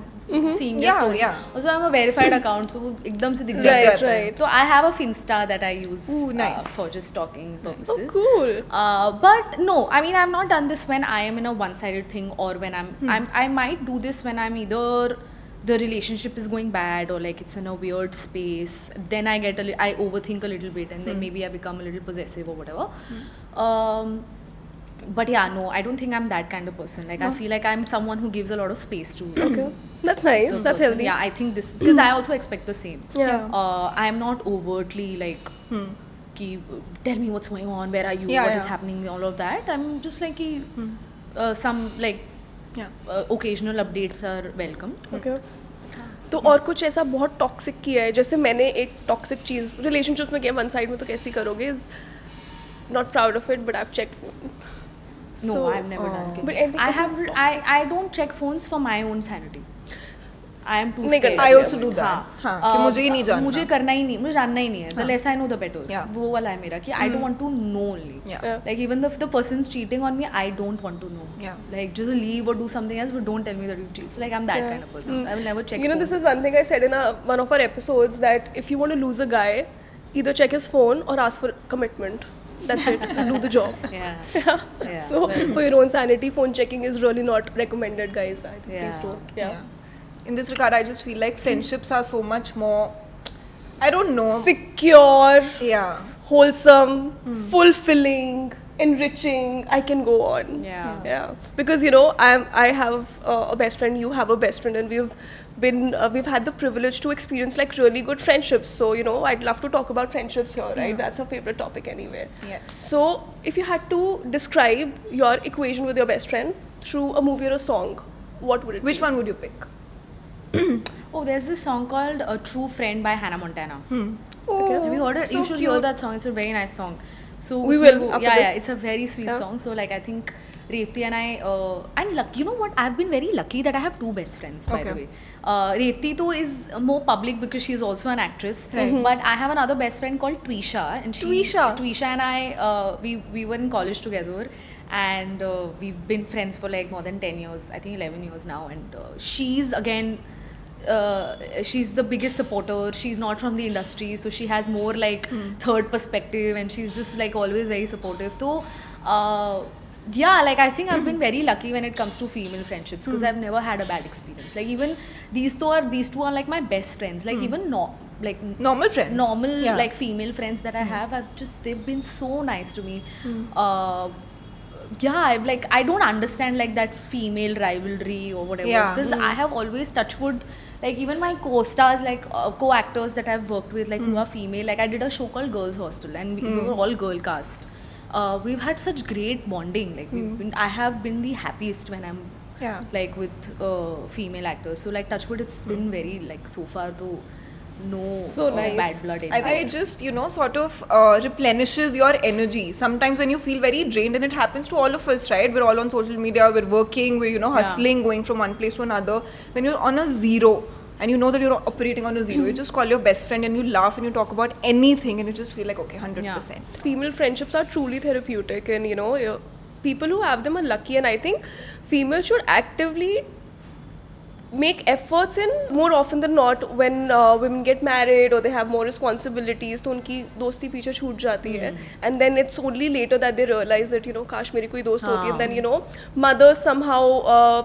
Speaker 2: seeing their
Speaker 3: Yeah,
Speaker 2: story.
Speaker 3: yeah.
Speaker 2: Also, I'm a verified account, so एकदम से दिख
Speaker 3: Right,
Speaker 2: जाता है.
Speaker 1: right.
Speaker 2: So I have a Finsta that I use
Speaker 3: Ooh, nice.
Speaker 2: for just stalking
Speaker 1: Oh,
Speaker 2: purposes.
Speaker 1: cool.
Speaker 2: But no, I mean I've not done this when I am in a one-sided thing, or when I might do this when I'm either the relationship is going bad or like it's in a weird space. Then I I overthink a little bit, and then maybe I become a little possessive or whatever. But yeah, no, I don't think I'm that kind of person. Like I feel like I'm someone who gives a lot of space to
Speaker 1: Okay. That's nice.
Speaker 2: the
Speaker 1: That's
Speaker 2: person.
Speaker 1: healthy.
Speaker 2: Yeah, I think this because I also expect the same.
Speaker 1: Yeah.
Speaker 2: I'm not overtly like ki, tell me what's going on, where are you,
Speaker 3: Yeah,
Speaker 2: what is
Speaker 3: yeah.
Speaker 2: happening, all of that. I'm just like ki, some like occasional updates are welcome.
Speaker 1: Okay. तो और कुछ ऐसा बहुत toxic किया है, जैसे मैंने एक टॉक्सिक चीज़ रिलेशनशिप में किया वन साइड में, तो कैसे करोगे? Is not proud of it but I have checked phone.
Speaker 2: No,
Speaker 1: So-
Speaker 2: I've never done
Speaker 1: But
Speaker 2: kidnapping.
Speaker 1: I think
Speaker 2: I
Speaker 1: it
Speaker 2: have.
Speaker 1: is
Speaker 2: I don't check phones for my own sanity. I am too
Speaker 1: नहीं
Speaker 2: scared.
Speaker 1: करना
Speaker 3: I
Speaker 1: चाहिए
Speaker 3: also do that. हाँ, कि
Speaker 2: Uh,
Speaker 3: मुझे ही नहीं जानना.
Speaker 2: मुझे करना ही नहीं, मुझे जानना ही नहीं है. The less I know, the better.
Speaker 3: Yeah.
Speaker 2: वो वाला है मेरा कि I don't want to know only.
Speaker 3: Yeah.
Speaker 1: Yeah.
Speaker 2: Like even if the person's cheating on me, I don't want to know.
Speaker 3: Yeah.
Speaker 2: Like just leave or do something else, but don't tell me that you've cheated. So like I'm that
Speaker 1: Yeah.
Speaker 2: kind of person. So I will never check.
Speaker 1: You know, this
Speaker 2: phones.
Speaker 1: is one thing I said in one of our episodes, that if you want to lose a guy, either check his phone or ask for commitment. That's it. Do the job.
Speaker 2: Yeah. Yeah.
Speaker 1: So
Speaker 2: Well,
Speaker 1: for your own sanity, phone checking is really not recommended, guys. I think please
Speaker 2: Yeah.
Speaker 1: don't. Yeah.
Speaker 3: In this regard, I just feel like friendships are so much more, I don't know.
Speaker 1: Secure,
Speaker 3: Yeah.
Speaker 1: wholesome, fulfilling, enriching. I can go on.
Speaker 2: Yeah.
Speaker 1: Yeah. Because I have a best friend. You have a best friend, and we've had the privilege to experience like really good friendships. So I'd love to talk about friendships here, right? That's our favorite topic anyway.
Speaker 3: Yes.
Speaker 1: So if you had to describe your equation with your best friend through a movie or a song, what would it
Speaker 3: Which
Speaker 1: be?
Speaker 3: one would you pick?
Speaker 2: Oh, there's this song called "A True Friend" by Hannah Montana.
Speaker 3: Oh,
Speaker 2: Have you heard it?
Speaker 3: so
Speaker 2: You should
Speaker 3: cute.
Speaker 2: hear that song. It's a very nice song. So
Speaker 1: We
Speaker 2: उसमें
Speaker 1: will,
Speaker 2: वो-
Speaker 1: after
Speaker 2: yeah,
Speaker 1: this.
Speaker 2: yeah, it's a very sweet
Speaker 1: Yeah.
Speaker 2: song. So like I think Revti and I and luck. You know what? I've been very lucky that I have two best friends. By the
Speaker 3: Okay.
Speaker 2: way, Revti though is more public because she's also an actress.
Speaker 3: Right.
Speaker 2: But I have another best friend called Twisha, and Twisha and I we were in college together. And we've been friends for like more than 10 years, I think 11 years now. And she's again, she's the biggest supporter. She's not from the industry, so she has more like third perspective, and she's just like always very supportive. So, yeah, like I think I've been very lucky when it comes to female friendships because I've never had a bad experience. Like even these two are like my best friends. Like even like
Speaker 3: Normal friends.
Speaker 2: normal
Speaker 3: Yeah.
Speaker 2: like female friends that I have, they've been so nice to me. Yeah, I don't understand like that female rivalry or whatever,
Speaker 3: Yeah.
Speaker 2: because I have always touched wood, like even my co-stars, like co-actors that I've worked with, like who are female, like I did a show called Girls Hostel and we were all girl cast. We've had such great bonding, like I have been the happiest when I'm
Speaker 3: Yeah.
Speaker 2: like with female actors. So like touch wood, it's been very like so far though no
Speaker 1: So nice.
Speaker 2: bad blood in
Speaker 3: I think it just, sort of replenishes your energy. Sometimes when you feel very drained, and it happens to all of us, right? We're all on social media, we're working, we're, hustling, going from one place to another. When you're on a zero, and you know that you're operating on a zero, you just call your best friend and you laugh and you talk about anything and you just feel like, okay, 100%.
Speaker 1: Female friendships are truly therapeutic, and people who have them are lucky. And I think females should actively make efforts in more often than not when women get married or they have more responsibilities, तो उनकी दोस्ती पीछे छूट जाती है, and then it's only later that they realize that काश मेरी कोई दोस्त होती, and then mothers somehow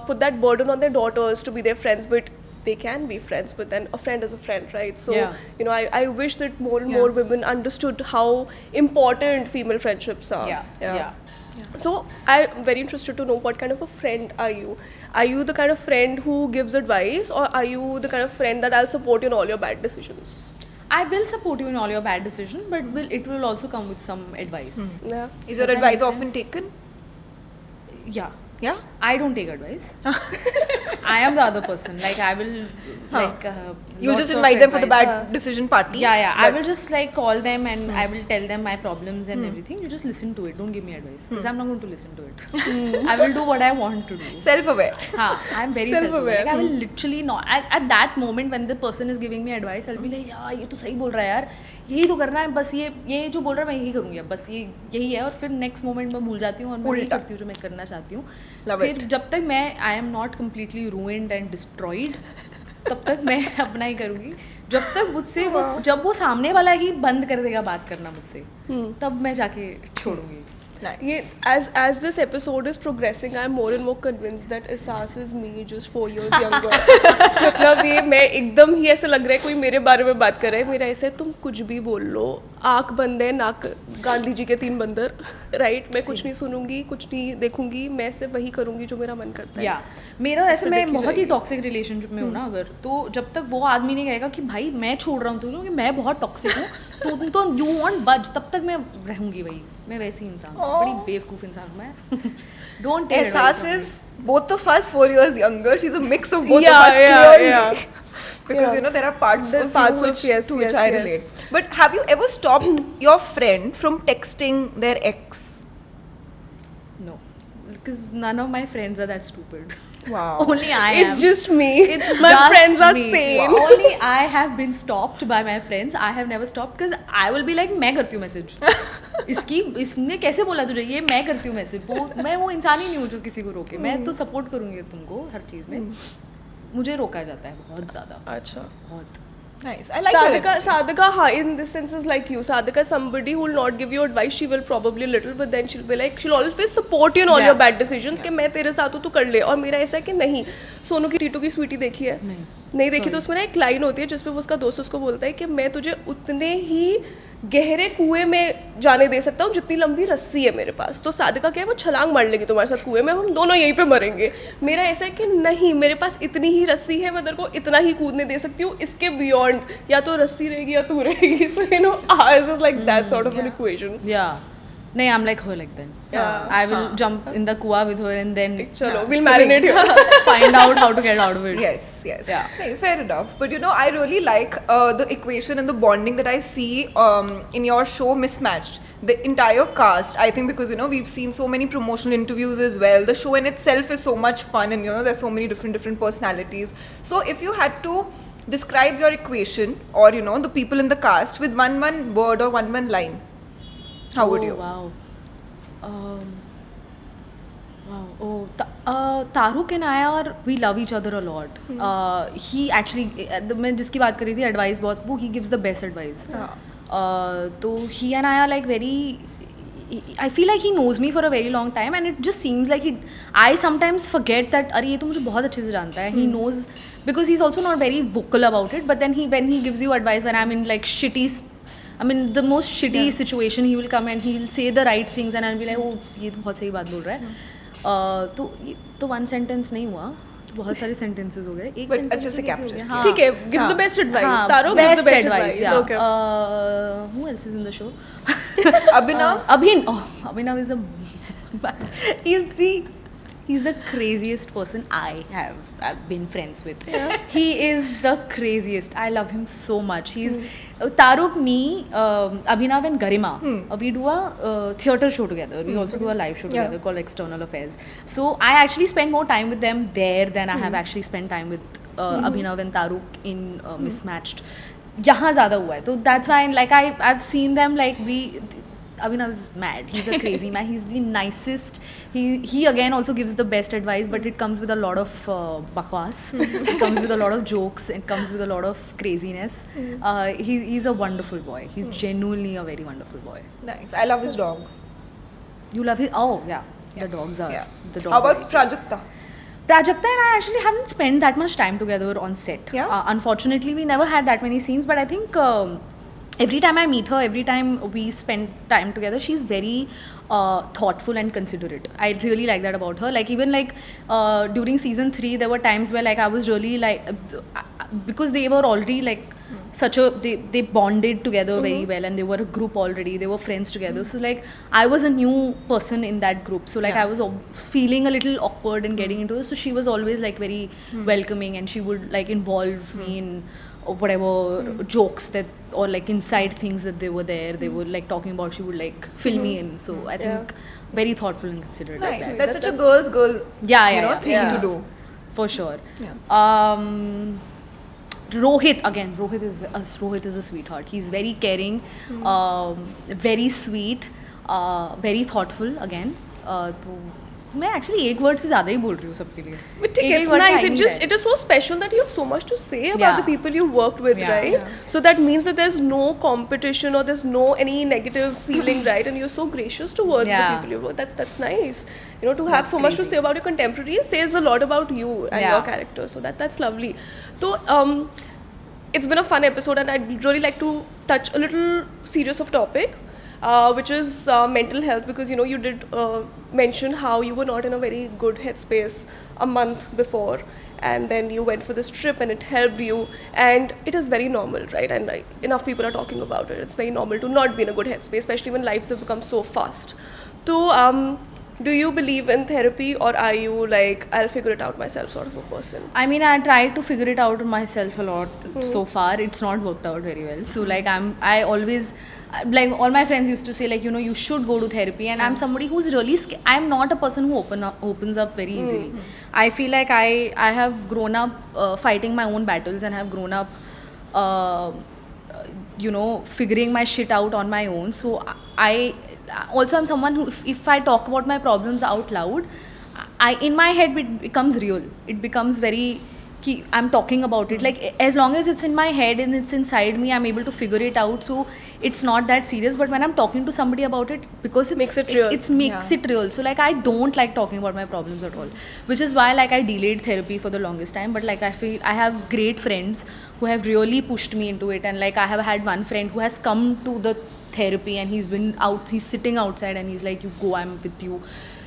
Speaker 1: put that burden on their daughters to be their friends, but they can be friends, but then a friend is a friend, right? So
Speaker 2: Yeah.
Speaker 1: I wish that more and more women understood how important female friendships are.
Speaker 2: yeah.
Speaker 1: So I'm very interested to know, what kind of a friend are you? Are you the kind of friend who gives advice, or are you the kind of friend that I'll support you in all your bad decisions?
Speaker 2: I will support you in all your bad decisions, but it will also come with some advice.
Speaker 1: Yeah.
Speaker 3: Is your
Speaker 2: Does that
Speaker 3: advice
Speaker 2: make
Speaker 3: often
Speaker 2: sense?
Speaker 3: taken?
Speaker 2: Yeah.
Speaker 3: Yeah?
Speaker 2: I don't take advice. I am the other person. Like I will like
Speaker 3: You'll
Speaker 2: lots
Speaker 3: just
Speaker 2: of
Speaker 3: invite them for the
Speaker 2: advice.
Speaker 3: bad decision party?
Speaker 2: Yeah. I
Speaker 3: But-
Speaker 2: will just like call them and I will tell them my problems and everything. You just listen to it. Don't give me advice because I'm not going to listen to it. I will do what I want to do.
Speaker 3: Self-aware.
Speaker 2: I'm very
Speaker 1: Self-aware.
Speaker 2: self-aware. Like I will literally not at that moment when the person is giving me advice, I'll be like, यार ये तो सही बोल रहा है यार, यही तो करना है, बस ये जो बोल रहा है मैं यही करूँगी, बस यही है, और फिर नेक्स्ट मोमेंट मैं भूल जाती हूँ और मैं यही
Speaker 3: उल्टा।
Speaker 2: करती हूँ जो मैं करना चाहती हूँ.
Speaker 3: Love
Speaker 2: फिर
Speaker 3: it.
Speaker 2: जब तक मैं I am not completely ruined and destroyed, तब तक मैं अपना ही करूँगी. जब तक मुझसे जब वो सामने वाला ही बंद कर देगा बात करना मुझसे, तब मैं जाके छोड़ूंगी.
Speaker 3: Nice.
Speaker 1: As this episode is progressing, I'm more and more convinced that Isas is me just 4 years younger. मतलब ये मैं एकदम ही ऐसा लग रहा है कोई मेरे बारे में बात कर रहा है. मेरा ऐसे तुम कुछ भी बोल लो, आँख बंद है, नाक गांधी जी के 3 बंदर, राइट? मैं कुछ नहीं सुनूंगी, कुछ नहीं देखूंगी, मैं सिर्फ वही करूंगी जो मेरा मन करता है.
Speaker 2: या मेरा ऐसे
Speaker 1: फिर
Speaker 2: मैं
Speaker 1: देखी
Speaker 2: बहुत ही
Speaker 1: जाएगी.
Speaker 2: टॉक्सिक रिलेशनशिप में हूँ ना, अगर तो जब तक वो आदमी नहीं कहेगा कि भाई मैं छोड़ रहा हूँ तो, क्योंकि मैं बहुत टॉक्सिक हूँ, तो यू वॉन्ट बज, तब तक मैं रहूँगी वही. मैं वैसी इंसान हूँ, बड़ी बेवकूफ़ इंसान हूँ मैं. Don't take
Speaker 3: Ehsas is both of us 4 years younger. She's a mix of both
Speaker 1: Yeah,
Speaker 3: of us,
Speaker 1: yeah,
Speaker 3: clearly.
Speaker 1: yeah.
Speaker 3: Because
Speaker 1: Yeah.
Speaker 3: there are parts
Speaker 1: There are
Speaker 3: of
Speaker 1: parts
Speaker 3: you
Speaker 1: of
Speaker 3: which,
Speaker 1: yes,
Speaker 3: to which
Speaker 1: yes,
Speaker 3: I
Speaker 1: yes.
Speaker 3: relate. But have you ever stopped your friend from texting their ex?
Speaker 2: No. because none of my friends are that stupid.
Speaker 3: Wow.
Speaker 2: Only I am.
Speaker 1: It's just me.
Speaker 2: It's
Speaker 1: My
Speaker 2: just
Speaker 1: friends are
Speaker 2: me.
Speaker 1: sane.
Speaker 2: Only I have been stopped by my friends. I have never stopped because I will be like मैं करती हूँ message. इसने कैसे बोला तुझे ये मैं करती हूँ मैसेज. वो मैं वो इंसान ही नहीं हूँ जो किसी को रोके. मैं तो सपोर्ट करूँगी तुमको हर चीज़ में. मुझे रोका जाता है बहुत ज़्यादा.
Speaker 1: अच्छा.
Speaker 2: बहुत.
Speaker 3: Nice. I like her.
Speaker 1: Sadhika, in this sense is like you. Sadhika is somebody who will not give you advice. She will probably little, but then she'll be like, she'll always support you in all
Speaker 2: Yeah.
Speaker 1: your bad decisions. कि मैं तेरे साथ हूँ तू कर ले. और मेरा ऐसा है कि नहीं. सोनू की टीटू की स्वीटी देखी है? नहीं देखी. तो उसमें ना एक लाइन होती है जिसपे वो उसका दोस्त उसको बोलता है कि मैं तुझे उतने ही गहरे कुएं में जाने दे सकता हूँ जितनी लंबी रस्सी है मेरे पास. तो साधिका क्या है वो छलांग मार लेगी तुम्हारे साथ कुएं में, हम दोनों यहीं पे मरेंगे. मेरा ऐसा है कि नहीं, मेरे पास इतनी ही रस्सी है, मैं तेरे को इतना ही कूदने दे सकती हूँ, इसके बियॉन्ड या तो रस्सी रहेगी या तू रहेगी. सो you no ours is like that sort of an equation.
Speaker 2: Yeah. No, I'm like her like that.
Speaker 1: Yeah.
Speaker 2: I will jump in the kua with her and then
Speaker 1: Chalo, we'll marinate here.
Speaker 2: find out how to get out of it.
Speaker 3: Yes, yes.
Speaker 2: Yeah.
Speaker 3: Hey, fair enough. But you know, I really like the equation and the bonding that I see in your show Mismatched. The entire cast, I think, because you know we've seen so many promotional interviews as well. The show in itself is so much fun, and you know there's so many different personalities. So if you had to describe your equation or you know the people in the cast with one word or one line, how would you?
Speaker 2: Wow. Wow. Oh, Taruk and I are, we love each other a lot. He actually, मैं जिसकी बात कर रही थी advice बहुत, वो he gives the best advice. तो he and I are like very, I feel like he knows me for a very long time and it just seems like I sometimes forget that अरे ये तो मुझे बहुत अच्छे से जानता है. He knows because he's also not very vocal about it, but then when he gives you advice when I'm in like the most shitty situation, he will come and he'll say the right things and I'll be like, oh ये तो बहुत सही बात बोल रहा है. तो one sentence नहीं हुआ, बहुत सारे sentences हो गए. एक
Speaker 3: But
Speaker 2: sentence
Speaker 3: अच्छे से
Speaker 2: तो कैसे हो
Speaker 3: capture
Speaker 2: गया?
Speaker 3: किया.
Speaker 2: हाँ.
Speaker 1: ठीक है, gives the best advice.
Speaker 2: हाँ,
Speaker 1: Taro gives the best advice.
Speaker 2: Yeah.
Speaker 1: Okay.
Speaker 2: Who else is in the show?
Speaker 3: Abhinav?
Speaker 2: Abhinav is he's the craziest person I've been friends with. Yeah. He is the craziest. I love him so much. He's Taruk, me, Abhinav and Garima. We do a theatre show together. We also do a live show together called External Affairs. So I actually spend more time with them there than I have actually spent time with Abhinav and Taruk in Mismatched. यहाँ ज़्यादा हुआ है. So that's why like I've seen them like Abhinav is mad. He's a crazy man. He's the nicest. He again also gives the best advice, but it comes with a lot of bakwas. It comes with a lot of jokes. It comes with a lot of craziness. He's a wonderful boy. He's genuinely a very wonderful boy.
Speaker 3: Nice. I love his dogs.
Speaker 2: You love his? Oh yeah, the dogs are.
Speaker 3: Yeah.
Speaker 2: The dogs
Speaker 3: How
Speaker 2: are
Speaker 3: about Prajakta?
Speaker 2: Prajakta and I actually haven't spent that much time together on set.
Speaker 3: Yeah?
Speaker 2: Unfortunately, we never had that many scenes, but I think every time I meet her, every time we spend time together, she's very thoughtful and considerate. I really like that about her. Like even like during season 3, there were times where like I was really like, because they were already like they bonded together very well and they were a group already. They were friends together. So like I was a new person in that group. So like I was feeling a little awkward and getting into it. So she was always like very welcoming and she would like involve me in whatever jokes that or like inside things that they were there. They were like talking about. She would like fill me in. So I think very thoughtful and considerate.
Speaker 3: Nice.
Speaker 2: Like that.
Speaker 3: That's such a girl thing to do.
Speaker 2: For sure.
Speaker 3: Yeah.
Speaker 2: Rohit again. Rohit is a sweetheart. He's very caring, very sweet, very thoughtful again. तो मैं actually एक word से ज़्यादा ही बोल रही हूँ सबके लिए.
Speaker 1: But it's nice. It is so special that you have so much to say about the people you worked with, right? Yeah. So that means that there's no competition or there's no any negative feeling, right? And you're so gracious towards the people you work. That's nice. You know, to have so much to say about your contemporaries says a lot about you and your character. So that's lovely. So it's been a fun episode, and I'd really like to touch a little serious of topic. Which is mental health, because you know you did mention how you were not in a very good headspace a month before, and then you went for this trip and it helped you, and it is very normal, right? And like, enough people are talking about it. It's very normal to not be in a good headspace, especially when lives have become so fast. So do you believe in therapy, or are you like, I'll figure it out myself sort of a person?
Speaker 2: I mean, I tried to figure it out myself a lot so far. It's not worked out very well. So like I always like all my friends used to say like, you know, you should go to therapy, and I'm somebody who's really I'm not a person who opens up very easily. I feel like I have grown up fighting my own battles, and have grown up you know, figuring my shit out on my own. So I also am someone who, if I talk about my problems out loud, in my head it becomes real. It becomes very I'm talking about it. Like, as long as it's in my head and it's inside me, I'm able to figure it out. So it's not that serious. But when I'm talking to somebody about it, because
Speaker 1: Makes it real.
Speaker 2: it makes it real. So like, I don't like talking about my problems at all, which is why like I delayed therapy for the longest time. But like, I feel I have great friends who have really pushed me into it. And like, I have had one friend who has come to the therapy, and he's sitting outside, and he's like, you go, I'm with you.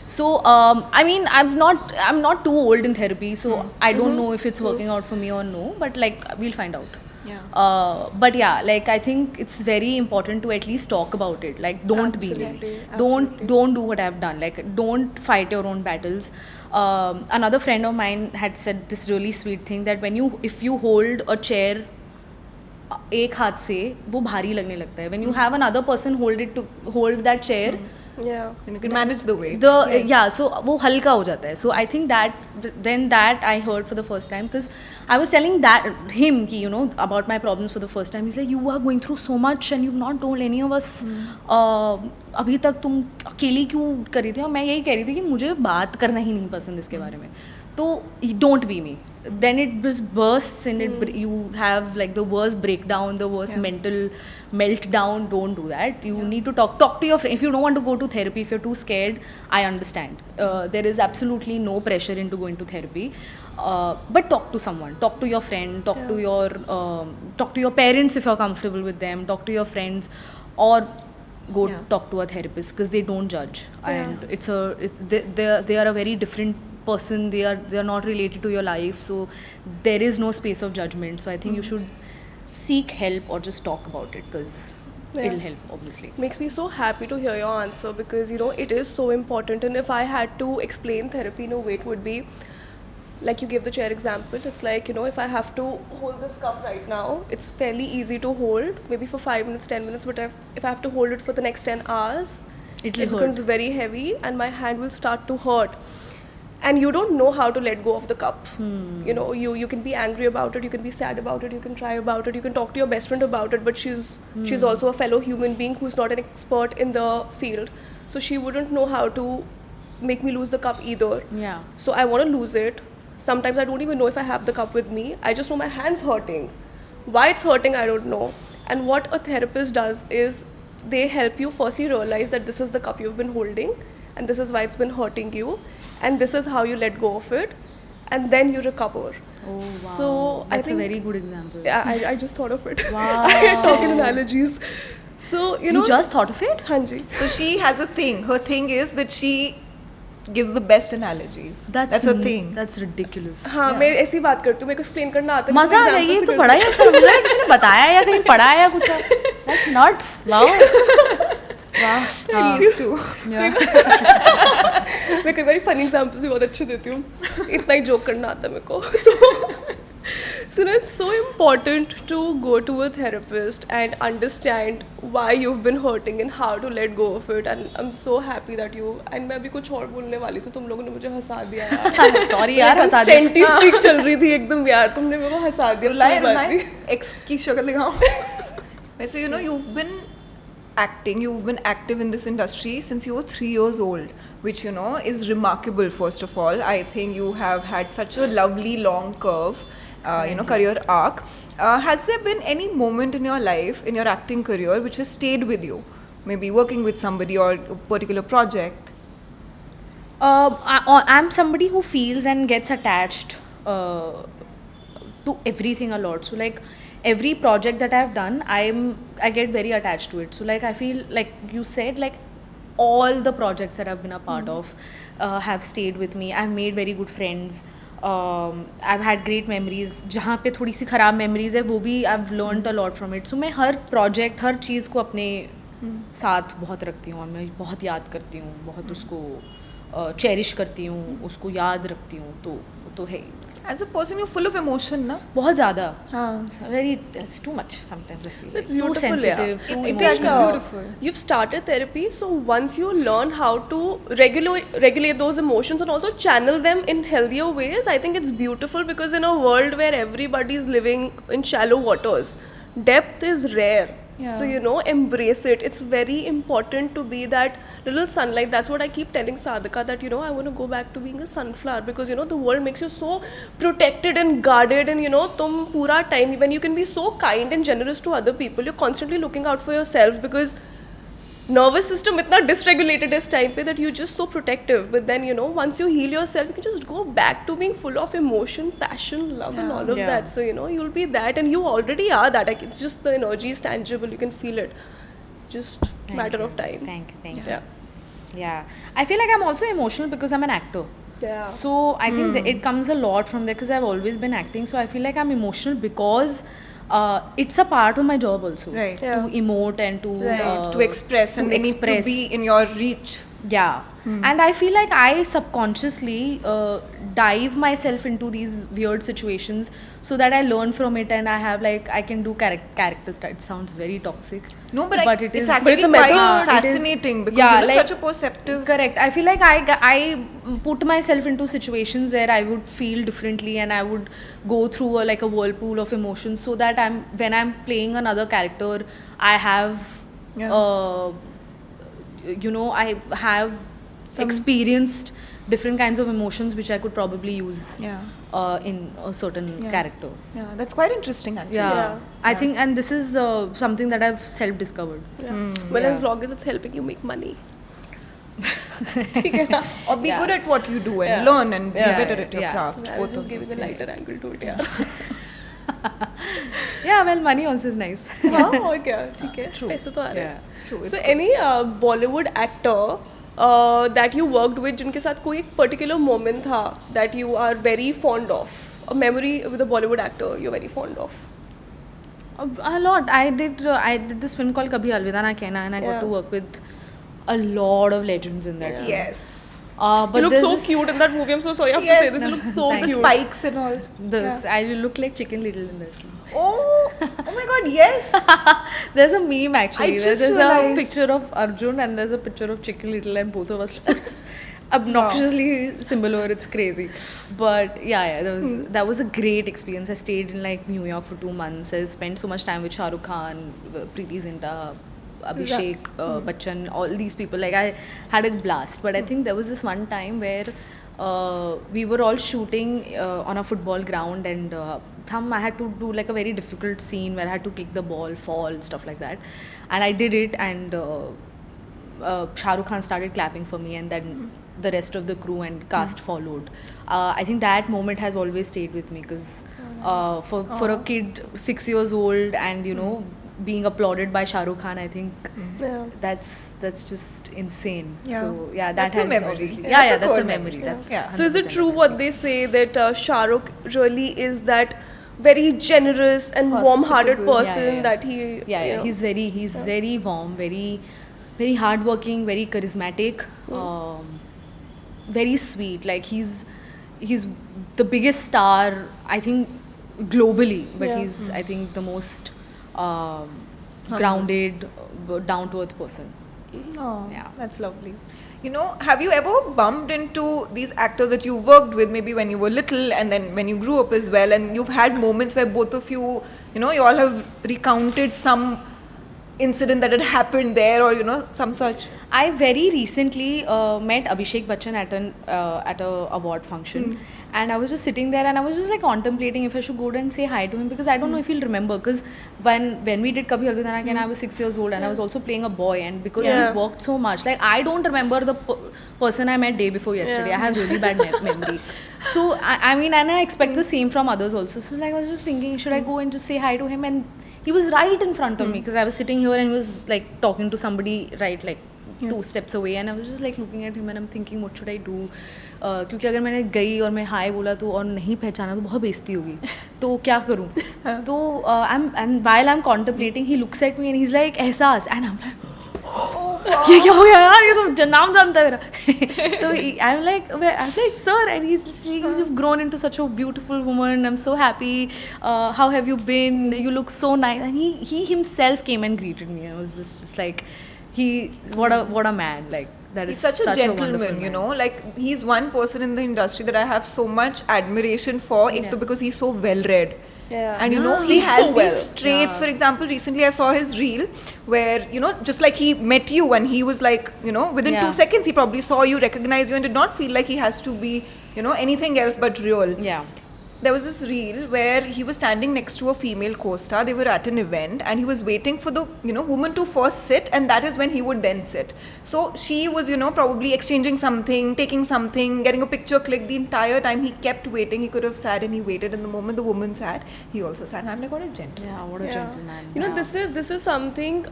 Speaker 2: So I mean, I'm not too old in therapy, so I don't know if it's working out for me or no, but like, we'll find out. But yeah, like, I think it's very important to at least talk about it. Like, don't be me.
Speaker 1: Absolutely.
Speaker 2: Don't do what I've done. Like, don't fight your own battles. Another friend of mine had said this really sweet thing, that if you hold a chair एक हाथ से, वो भारी लगने लगता है. When you have another person hold that chair,
Speaker 1: Yeah.
Speaker 3: Then you can manage the weight.
Speaker 2: so वो हल्का हो जाता है. So I think that I heard for the first time, because I was telling him कि, you know, about my problems for the first time. He's like, you are going through so much and you've not told any of us. अभी तक तुम अकेली क्यों कर रही थी? और मैं यही कह रही थी कि मुझे बात करना ही नहीं पसंद इसके बारे में. तो don't be me. Then it just bursts, and you have like the worst breakdown, the worst mental meltdown. Don't do that. You need to talk to your friend. If you don't want to go to therapy, if you're too scared, I understand. There is absolutely no pressure into going to therapy. But talk to someone. Talk to your friend. Talk to your parents if you're comfortable with them. Talk to your friends, or go talk to a therapist, because they don't judge. And they are a very different person. They are not related to your life, so there is no space of judgment. So I think you should seek help, or just talk about it, because it'll help, obviously.
Speaker 1: Makes me so happy to hear your answer, because you know, it is so important. And if I had to explain therapy in a way, it would be like you gave the chair example. It's like, you know, if I have to hold this cup right now, it's fairly easy to hold, maybe for 5 minutes, 10 minutes. But if I have to hold it for the next 10 hours, it becomes very heavy, and my hand will start to hurt. And you don't know how to let go of the cup. You know, you can be angry about it, you can be sad about it, you can cry about it, you can talk to your best friend about it, but she's also a fellow human being who's not an expert in the field. So she wouldn't know how to make me lose the cup either.
Speaker 2: Yeah.
Speaker 1: So I want to lose it. Sometimes I don't even know if I have the cup with me. I just know my hand's hurting. Why it's hurting, I don't know. And what a therapist does is they help you firstly realize that this is the cup you've been holding, and this is why it's been hurting you, and this is how you let go of it, and then you recover.
Speaker 2: Oh, wow.
Speaker 1: So
Speaker 2: that's
Speaker 1: I think
Speaker 2: a very good example.
Speaker 1: Yeah, I just thought of it.
Speaker 2: Wow.
Speaker 1: I talk in analogies. So you know.
Speaker 2: You just thought of it?
Speaker 1: Hanji.
Speaker 3: So she has a thing. Her thing is that she gives the best analogies. That's a thing.
Speaker 2: That's ridiculous.
Speaker 1: हाँ, मैं ऐसी बात करती हूँ, मेरे को explain करना आता है.
Speaker 2: मजा आ गया, ये तो बड़ा ही अच्छा लग रहा है. किसी ने बताया या कहीं पढ़ा है या कुछ? That's nuts. Wow. Wow.
Speaker 3: She is too.
Speaker 1: मैं कई बार funny examples भी बहुत अच्छे देती हूँ. इतना ही joke करना आता है मेरे को. So you know, it's so important to go to a therapist and understand why you've been hurting and how to let go of it. And I'm so happy that you. And मैं अभी कुछ और बोलने वाली थी, तुम लोगों ने मुझे हंसा दिया यार.
Speaker 2: Sorry यार, हंसा दिया.
Speaker 1: सेंटी स्ट्रीक चल रही थी एकदम यार, तुमने मेरे को हंसा दिया.
Speaker 3: रुलाए एक्स की शक्ल दिखाओ. So you know, you've been active in this industry since you were 3 years old, which, you know, is remarkable. First of all, I think you have had such a lovely long curve, career arc. Has there been any moment in your life, in your acting career, which has stayed with you? Maybe working with somebody or a particular project?
Speaker 2: I'm somebody who feels and gets attached to everything a lot. So like, every project that I've done, I get very attached to it. So like, I feel like you said, like, all the projects that I've been a part of have stayed with me. I've made very good friends. I've had great memories. जहाँ पे थोड़ी सी ख़राब memories है, वो भी I've learned a lot from it. So मैं हर project, हर चीज़ को अपने साथ बहुत रखती हूँ, और मैं बहुत याद करती हूँ, बहुत उसको cherish करती हूँ, उसको याद रखती हूँ. तो है.
Speaker 3: As a person, you're full of emotion, na?
Speaker 2: बहुत ज़्यादा.
Speaker 3: हाँ.
Speaker 2: It's too much sometimes I feel.
Speaker 1: It's
Speaker 2: Too
Speaker 1: beautiful,
Speaker 2: sensitive,
Speaker 1: yeah.
Speaker 2: too
Speaker 1: I think,
Speaker 2: emotional.
Speaker 3: beautiful.
Speaker 1: You've started therapy, so once you learn how to regulate those emotions and also channel them in healthier ways, I think it's beautiful, because in a world where everybody is living in shallow waters, depth is rare.
Speaker 3: Yeah.
Speaker 1: So, you know, embrace it. It's very important to be that little sunlight. That's what I keep telling Sadhika, that, you know, I want to go back to being a sunflower, because, you know, the world makes you so protected and guarded, and, you know, tum pura time, when you can be so kind and generous to other people, you're constantly looking out for yourself, because nervous system itna dysregulated is time pe that you're just so protective. But then, you know, once you heal yourself, you can just go back to being full of emotion, passion, love, and all of
Speaker 2: Yeah.
Speaker 1: that. So, you know, you'll be that, and you already are that. Like, it's just the energy is tangible, you can feel it, just matter of time.
Speaker 2: Thank you.
Speaker 1: Yeah.
Speaker 2: Yeah, I feel like I'm also emotional because I'm an actor.
Speaker 1: Yeah.
Speaker 2: So I think that it comes a lot from there, because I've always been acting. So I feel like I'm emotional because it's a part of my job also.
Speaker 3: Right.
Speaker 1: Yeah.
Speaker 2: To emote and to
Speaker 3: To express, and
Speaker 2: to
Speaker 3: they need to
Speaker 2: express.
Speaker 3: be in your reach.
Speaker 2: Yeah. And I feel like I subconsciously dive myself into these weird situations so that I learn from it, and I have like I can do characters. It sounds very toxic.
Speaker 3: No, but,
Speaker 2: it
Speaker 3: it's
Speaker 2: is
Speaker 3: actually
Speaker 1: it's a
Speaker 3: quite
Speaker 1: method.
Speaker 3: fascinating, because
Speaker 2: Yeah,
Speaker 3: you're
Speaker 2: like-
Speaker 3: such a perceptive.
Speaker 2: Correct. I feel like I put myself into situations where I would feel differently, and I would go through like a whirlpool of emotions, so that when I'm playing another character, I have, you know, I have experienced different kinds of emotions which I could probably use in a certain character.
Speaker 3: Yeah, that's quite interesting actually.
Speaker 2: Yeah. I think, and this is something that I've self-discovered.
Speaker 1: Well,
Speaker 2: Yeah.
Speaker 1: as long as it's helping you make money.
Speaker 3: Or be good at what you do and
Speaker 1: Yeah.
Speaker 3: learn and be
Speaker 2: Yeah,
Speaker 3: better at your
Speaker 2: yeah.
Speaker 3: craft.
Speaker 1: I was
Speaker 3: Both
Speaker 1: just
Speaker 3: of
Speaker 1: giving
Speaker 3: those
Speaker 1: a
Speaker 3: things.
Speaker 1: lighter angle to it, yeah.
Speaker 2: Yeah, well, money also is nice.
Speaker 1: हाँ और क्या ठीक है पैसे तो आ रहे
Speaker 2: Yeah.
Speaker 1: हैं
Speaker 3: True,
Speaker 1: so any Bollywood actor that you worked with जिनके साथ कोई एक particular moment था that you are very fond of, a memory with a Bollywood actor you're very fond of?
Speaker 2: A lot. I did this film called Kabhi Alvida Na Kehna, and I got
Speaker 1: Yeah.
Speaker 2: to work with a lot of legends in that film.
Speaker 3: Yes.
Speaker 2: But
Speaker 1: You look
Speaker 2: there's
Speaker 1: so
Speaker 2: this-
Speaker 1: cute in that movie. I'm so sorry I have to
Speaker 3: Yes.
Speaker 1: say this. You look so
Speaker 2: Thank
Speaker 3: The
Speaker 1: cute.
Speaker 3: spikes and all.
Speaker 2: I look like Chicken Little in that film.
Speaker 3: Oh my god, yes.
Speaker 2: There's a meme actually
Speaker 3: I
Speaker 2: where
Speaker 3: just
Speaker 2: there's
Speaker 3: realized.
Speaker 2: a picture of Arjun and there's a picture of Chicken Little, and both of us look obnoxiously similar. It's crazy. But yeah, that was a great experience. I stayed in like New York for 2 months. I spent so much time with Shah Rukh Khan, Preeti Zinta, Abhishek Bachchan, all these people. Like I had a blast. But I think there was this one time where we were all shooting on a football ground, and I had to do like a very difficult scene where I had to kick the ball, fall, stuff like that. And I did it, and Shah Rukh Khan started clapping for me, and then the rest of the crew and cast followed. I think that moment has always stayed with me, because for a kid 6 years old and you know being applauded by Shah Rukh Khan, I think
Speaker 1: Yeah.
Speaker 2: that's just insane.
Speaker 3: Yeah.
Speaker 2: So yeah,
Speaker 3: That's a
Speaker 2: has
Speaker 3: memory.
Speaker 2: obviously-
Speaker 3: That's a
Speaker 2: that's
Speaker 3: core
Speaker 2: a memory.
Speaker 3: memory.
Speaker 2: That's
Speaker 3: Yeah.
Speaker 1: So is it
Speaker 2: 100%
Speaker 1: true
Speaker 2: memory.
Speaker 1: what they say that Shah Rukh really is that very generous and warm-hearted
Speaker 3: Hospitable.
Speaker 1: person
Speaker 2: Yeah, yeah.
Speaker 1: that he you know,
Speaker 2: He's very warm, very hardworking, very charismatic, very sweet. Like he's the biggest star, I think, globally, but
Speaker 1: Yeah.
Speaker 2: he's I think the most grounded, down to earth person.
Speaker 3: Oh,
Speaker 2: Yeah.
Speaker 3: that's lovely. You know, have you ever bumped into these actors that you worked with maybe when you were little and then when you grew up as well, and you've had moments where both of you, you know, you all have recounted some incident that had happened there, or you know, some such?
Speaker 2: I very recently met Abhishek Bachchan at a award function, and I was just sitting there and I was just like contemplating if I should go and say hi to him, because I don't know if he'll remember, because when we did Kabhi Alvida Na Kehna, I was 6 years old and I was also playing a boy, and because
Speaker 1: Yeah.
Speaker 2: he's worked so much, like I don't remember the person I met day before yesterday.
Speaker 1: Yeah.
Speaker 2: I have really bad memory. So I mean, and I expect the same from others also. So like I was just thinking, should I go and just say hi to him? And he was right in front of me, because I was sitting here and he was like talking to somebody right like 2 steps away, and I was just like looking at him and I'm thinking, what should I do? क्योंकि अगर मैंने गई और मैं हाय बोला तो और नहीं पहचाना तो बहुत बेइज्जती होगी, तो क्या करूँ? तो and while I'm contemplating, he looks at me and he's like एहसास, and I'm like ये क्या हो गया यार, ये तो नाम जानता है मेरा. तो I'm like sir, and he's just saying you've grown into such a beautiful woman. I'm so happy. How have you been? You look so nice. And he himself came and greeted me. I was just like, what a man. Like that
Speaker 3: He's
Speaker 2: is
Speaker 3: such a
Speaker 2: wonderful
Speaker 3: gentleman, you
Speaker 2: man.
Speaker 3: know. Like he's one person in the industry that I have so much admiration for. Ek to because he's so well read.
Speaker 1: Yeah.
Speaker 3: And you know, he
Speaker 1: Speaks
Speaker 3: has
Speaker 1: so
Speaker 3: these
Speaker 1: well.
Speaker 3: traits. For example, recently I saw his reel where, you know, just like he met you and he was like, you know, within
Speaker 2: Yeah.
Speaker 3: 2 seconds he probably saw you, recognized you, and did not feel like he has to be, you know, anything else but real.
Speaker 2: Yeah.
Speaker 3: There was this reel where he was standing next to a female co-star. They were at an event and he was waiting for the, you know, woman to first sit, and that is when he would then sit. So she was, you know, probably exchanging something, taking something, getting a picture clicked. The entire time he kept waiting. He could have sat and he waited, and the moment the woman sat, he also sat. And I'm like, what a gentleman.
Speaker 2: Yeah, what a gentleman.
Speaker 1: You know,
Speaker 2: Yeah.
Speaker 1: this is something.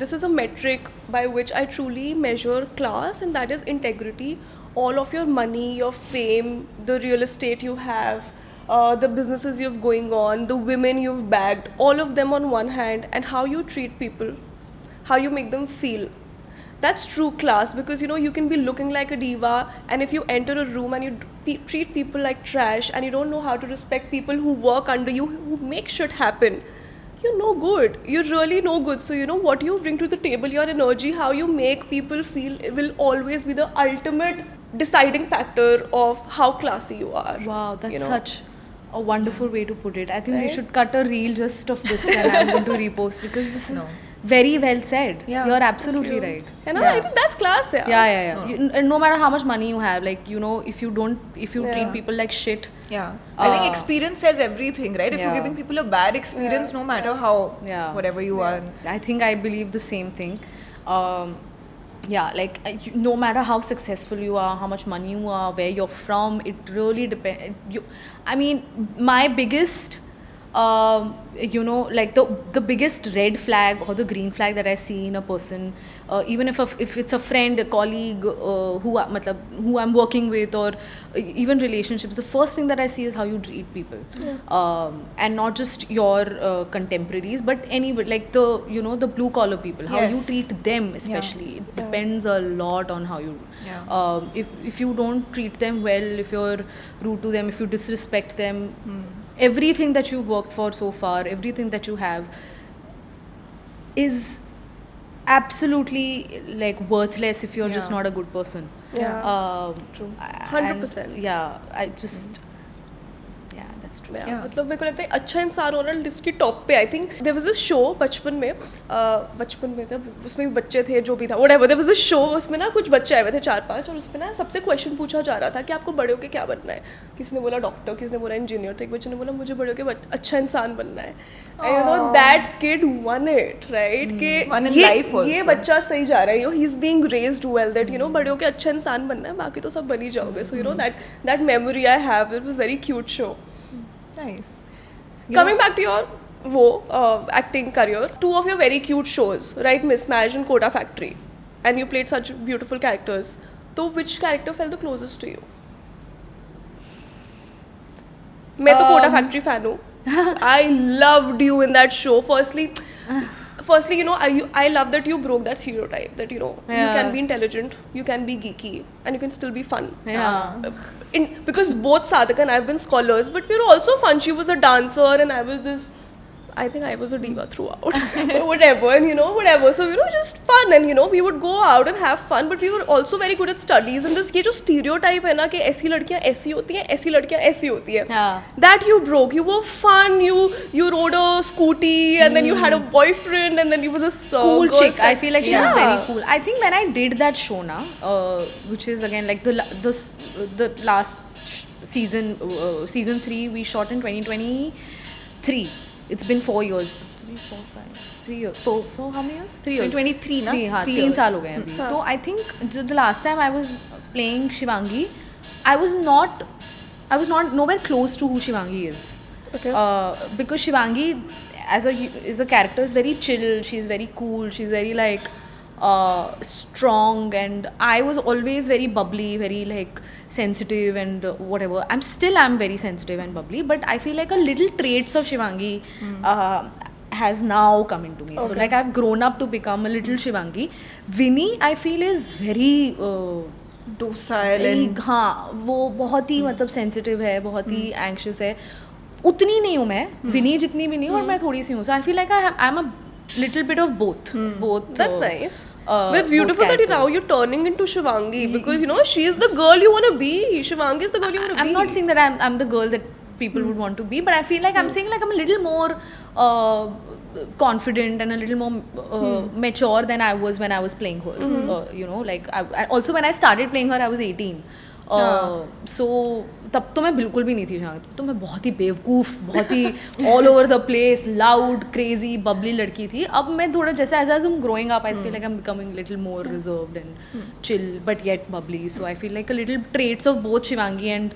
Speaker 1: This is a metric by which I truly measure class, and that is integrity. All of your money, your fame, the real estate you have, the businesses you've going on, the women you've bagged, all of them on one hand, and how you treat people, how you make them feel. That's true class, because you know you can be looking like a diva, and if you enter a room and you treat people like trash, and you don't know how to respect people who work under you, who make shit happen, you're no good. You're really no good. So you know what you bring to the table, your energy, how you make people feel, it will always be the ultimate deciding factor of how classy you are.
Speaker 2: Wow, that's
Speaker 1: you know?
Speaker 2: such a wonderful way to put it. I think they
Speaker 1: Right?
Speaker 2: should cut a reel just of this and I'm going to repost it, because this is
Speaker 3: No.
Speaker 2: very well said.
Speaker 3: Yeah.
Speaker 2: You're absolutely right.
Speaker 1: And
Speaker 2: yeah.
Speaker 1: I think that's class, yeah.
Speaker 2: Yeah. And no matter how much money you have, like, you know, if you treat
Speaker 1: Yeah.
Speaker 2: people like shit,
Speaker 3: Yeah. I think experience says everything, right? If you're
Speaker 2: Yeah.
Speaker 3: giving people a bad experience, no matter how, whatever you are.
Speaker 2: I think I believe the same thing. Like no matter how successful you are, how much money you are, where you're from, it really depends. I mean, my biggest, you know, like the biggest red flag or the green flag that I see in a person, even if it's a friend, a colleague, who I'm working with, or even relationships, the first thing that I see is how you treat people, and not just your contemporaries, but anybody, like the blue collar people, how you
Speaker 3: Yes.
Speaker 2: treat them especially. It depends a lot on how you.
Speaker 3: Yeah.
Speaker 2: If you don't treat them well, if you're rude to them, if you disrespect them, everything that you've worked for so far, everything that you have, is absolutely like worthless if you're just
Speaker 3: Yeah.
Speaker 2: not a good person.
Speaker 1: Yeah. True. 100%.
Speaker 2: And, yeah, I just. Yeah, that's true.
Speaker 1: Yeah.
Speaker 3: Yeah.
Speaker 1: मतलब मेरे को लगता है अच्छा इंसान होना list की top पे. I think there was this show बचपन में था, उसमें भी बच्चे थे, जो भी था, whatever, there was this show, उसमें ना कुछ बच्चे आए हुए थे 4-5, और उसमें ना सबसे क्वेश्चन पूछा जा रहा था कि आपको बड़े होके क्या बनना है. किसी ने बोला डॉक्टर, किसी ने बोला इंजीनियर, तो एक बच्चे ने बोला मुझे बड़े होके अच्छा इंसान बनना है. And you know that kid one it, right, कि
Speaker 3: One in life
Speaker 1: ये
Speaker 3: also.
Speaker 1: बच्चा सही जा रहा है, he is being raised well, that you know बड़े होके अच्छा इंसान बनना है, बाकी तो सब बन ही जाओगे. सो you know that memory I have, it was very cute show.
Speaker 3: Nice.
Speaker 1: Coming back to your acting career, 2 of your very cute shows, right, Mismatch and Kota Factory, and you played such beautiful characters. So which character felt the closest to you? मैं तो Kota Factory fan हूँ. I loved you in that show. Firstly, you know, I love that you broke that stereotype that, you know, you
Speaker 2: Yeah.
Speaker 1: can be intelligent, you can be geeky, and you can still be fun.
Speaker 2: Yeah.
Speaker 1: Because both Sadhaka and I have been scholars, but we were also fun. She was a dancer and I was this, I think I was a diva throughout. Whatever, and you know, whatever. So, you know, just fun, and you know, we would go out and have fun, but we were also very good at studies. And this, ये जो stereotype है ना कि ऐसी लड़कियाँ ऐसी होती हैं, ऐसी लड़कियाँ ऐसी होती हैं.
Speaker 2: Yeah.
Speaker 1: That you broke. You were fun. You rode a scooty, and then you had a boyfriend, and then you were this
Speaker 2: Cool
Speaker 1: girl
Speaker 2: chick. I feel like she was
Speaker 1: Yeah.
Speaker 2: very cool. I think when I did that show now, which is again like the last season, season 3, we shot in 2023. It's been 4 years. 3, 4, 5, 3 years. 4 how many years? 3 years.
Speaker 3: 2023 ना?
Speaker 2: 3, हाँ,
Speaker 3: 3
Speaker 2: 3
Speaker 3: years.
Speaker 2: साल हो गए हैं अभी. तो I think the last time I was playing Shivangi, I was not nowhere close to who Shivangi is.
Speaker 1: Okay.
Speaker 2: Because Shivangi is a character is very chill. She's very cool. She's very like strong, and I was always very bubbly, very like sensitive and whatever. I'm very sensitive and bubbly, but I feel like a little traits of Shivangi has now come into me. So like I've grown up to become a little Shivangi. Vinny, I feel, is very
Speaker 3: Docile and
Speaker 2: हाँ, वो बहुत ही मतलब sensitive है, बहुत ही anxious है. उतनी नहीं हूँ मैं, विनी जितनी भी नहीं हूँ, और मैं थोड़ी सी हूँ. So I feel like I am a little bit of both.
Speaker 1: That's nice. But it's
Speaker 2: both
Speaker 1: beautiful that now
Speaker 2: characters.
Speaker 1: you're turning into Shivangi because you know she's the girl you want to be. Shivangi is the girl you want to be.
Speaker 2: I'm not saying that I'm the girl that people would want to be, but I feel like I'm saying like I'm a little more confident and a little more mature than I was when I was playing her. You know, like also when I started playing her, I was 18. So तब तो मैं बिल्कुल भी नहीं थी शांत, तो मैं बहुत ही बेवकूफ़, बहुत ही all over the place, loud, crazy, bubbly लड़की थी. अब मैं थोड़ा जैसे as am growing up, I feel like I am becoming little more reserved and chill but yet bubbly. So I feel like a little traits of both Shivangi and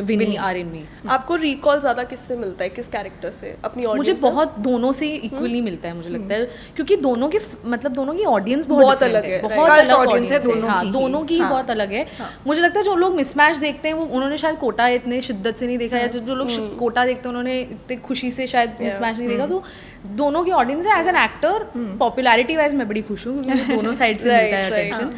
Speaker 2: Vini are in me.
Speaker 1: आपको recall ज्यादा किससे मिलता है, किस character से अपनी
Speaker 2: मुझे
Speaker 1: audience?
Speaker 2: बहुत दोनों से इक्वली मिलता है, मुझे लगता है, क्योंकि दोनों के मतलब दोनों की ऑडियंस बहुत
Speaker 1: बहुत
Speaker 2: different
Speaker 1: अलग है,
Speaker 2: बहुत
Speaker 3: right.
Speaker 2: अलग
Speaker 3: Cult audience
Speaker 2: ऑडियंस
Speaker 3: है
Speaker 2: है.
Speaker 3: दोनों
Speaker 2: हाँ,
Speaker 3: की ही.
Speaker 2: दोनों की
Speaker 3: हाँ.
Speaker 2: बहुत अलग है. मुझे लगता है जो लोग मिसमैच देखते हैं वो उन्होंने शायद कोटा इतने शिद्दत से नहीं देखा, या जो लोग कोटा देखते हैं उन्होंने इतने खुशी से शायद मिसमैच नहीं देखा. तो दोनों की ऑडियंस है. As an actor popularity wise मैं बड़ी खुश हूँ, क्योंकि मुझे दोनों साइड से
Speaker 1: Right,
Speaker 2: मिलता है
Speaker 1: right.
Speaker 2: अटेंशन.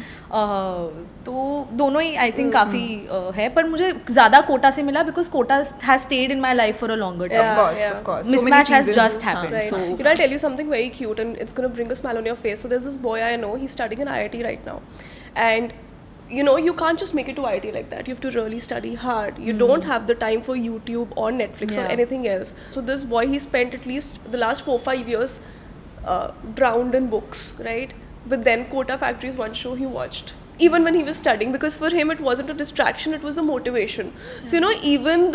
Speaker 2: तो दोनों ही आई थिंक काफ़ी है, पर मुझे ज़्यादा कोटा से मिला because Kota has stayed in my life for a longer time.
Speaker 3: of course,
Speaker 1: yeah.
Speaker 3: of course. So many
Speaker 2: Mismatch has
Speaker 3: seasons.
Speaker 2: just happened.
Speaker 1: Right.
Speaker 2: So
Speaker 1: You know, I'll tell you something very cute and it's going to bring a smile on your face. So there's this boy I know, he's studying in IIT right now. And you know, you can't just make it to IIT like that. You have to really study hard. You don't have the time for YouTube or Netflix or
Speaker 2: Yeah.
Speaker 1: anything else. So this boy, he spent at least the last 4-5 years drowned in books, right? But then Kota Factory is one show he watched. Even when he was studying, because for him it wasn't a distraction, it was a motivation. So you know, even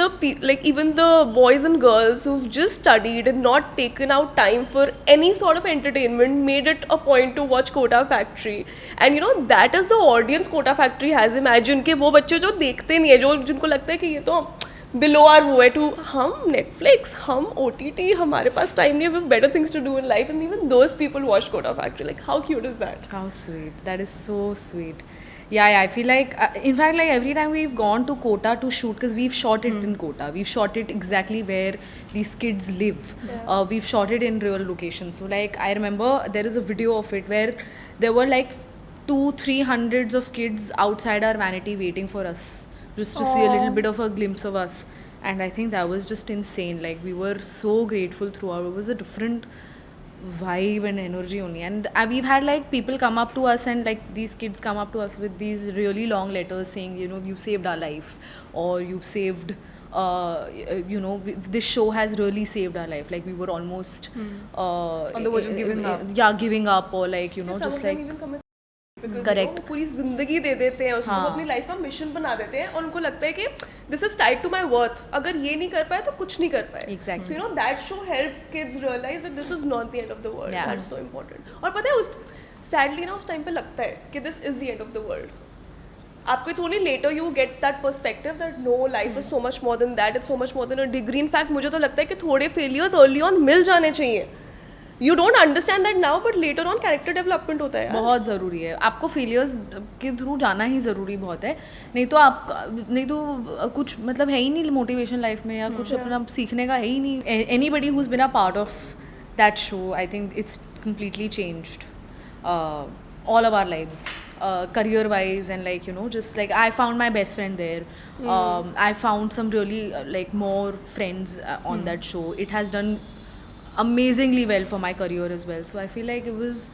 Speaker 1: even the boys and girls who've just studied and not taken out time for any sort of entertainment made it a point to watch Kota Factory. And you know, that is the audience Kota Factory has. Imagine कि वो बच्चे जो देखते नहीं है, जो जिनको लगता है कि ये तो बिलो आर वो है, टू हम नेटफ्लिक्स, हम OTT, हमारे पास टाइम नहीं है, we have better things to do in life, and even those people watch Kota factory. Like how cute is that?
Speaker 2: how sweet. That is so sweet. Yeah, I feel like, in fact, like every time we've gone to Kota to shoot, because we've shot it in Kota, we've shot it exactly where these kids live. We've shot it in real locations. So like I remember there is a video of it where there were like 200-300 of kids outside our vanity waiting for us, just to see a little bit of a glimpse of us. And I think that was just insane. Like we were so grateful throughout. It was a different vibe and energy only. And we've had like people come up to us, and like these kids come up to us with these really long letters saying, you know, you saved our life, or you've saved you know, this show has really saved our life. Like we were almost
Speaker 3: On the verge of giving up.
Speaker 2: Yeah, giving up, or like, you know, just like
Speaker 1: Because
Speaker 2: Correct.
Speaker 1: वो पूरी जिंदगी दे देते हैं उसको,
Speaker 2: हाँ.
Speaker 1: वो अपनी life का मिशन बना देते हैं, और उनको लगता है कि this is tied to my worth, अगर ये नहीं कर पाए तो कुछ नहीं कर पाए.
Speaker 2: Exactly.
Speaker 1: So you know that show help kids realize that this is not the end of the world.
Speaker 2: Yeah.
Speaker 1: That's so important. और पता है उस सैडली ना उस टाइम पे लगता है कि this is the end of the world. आपको it's only later you get that perspective that no, life is so much more than that, it's so much more than a degree. In fact मुझे तो लगता है कि थोड़े failures early on मिल जाने चाहिए. You don't understand that now, but later on character development होता है यार.
Speaker 2: बहुत ज़रूरी है. आपको फेलियर्स के थ्रू जाना ही ज़रूरी बहुत है. नहीं तो कुछ मतलब है ही नहीं मोटिवेशन लाइफ में, या कुछ अपना सीखने का है ही नहीं. Anybody who's bin a part of that show, I think it's completely changed all of our lives, career wise, and like, you know, just like I found my best friend there. I found some really like more friends on that show. It has done amazingly well for my career as well. So I feel like it was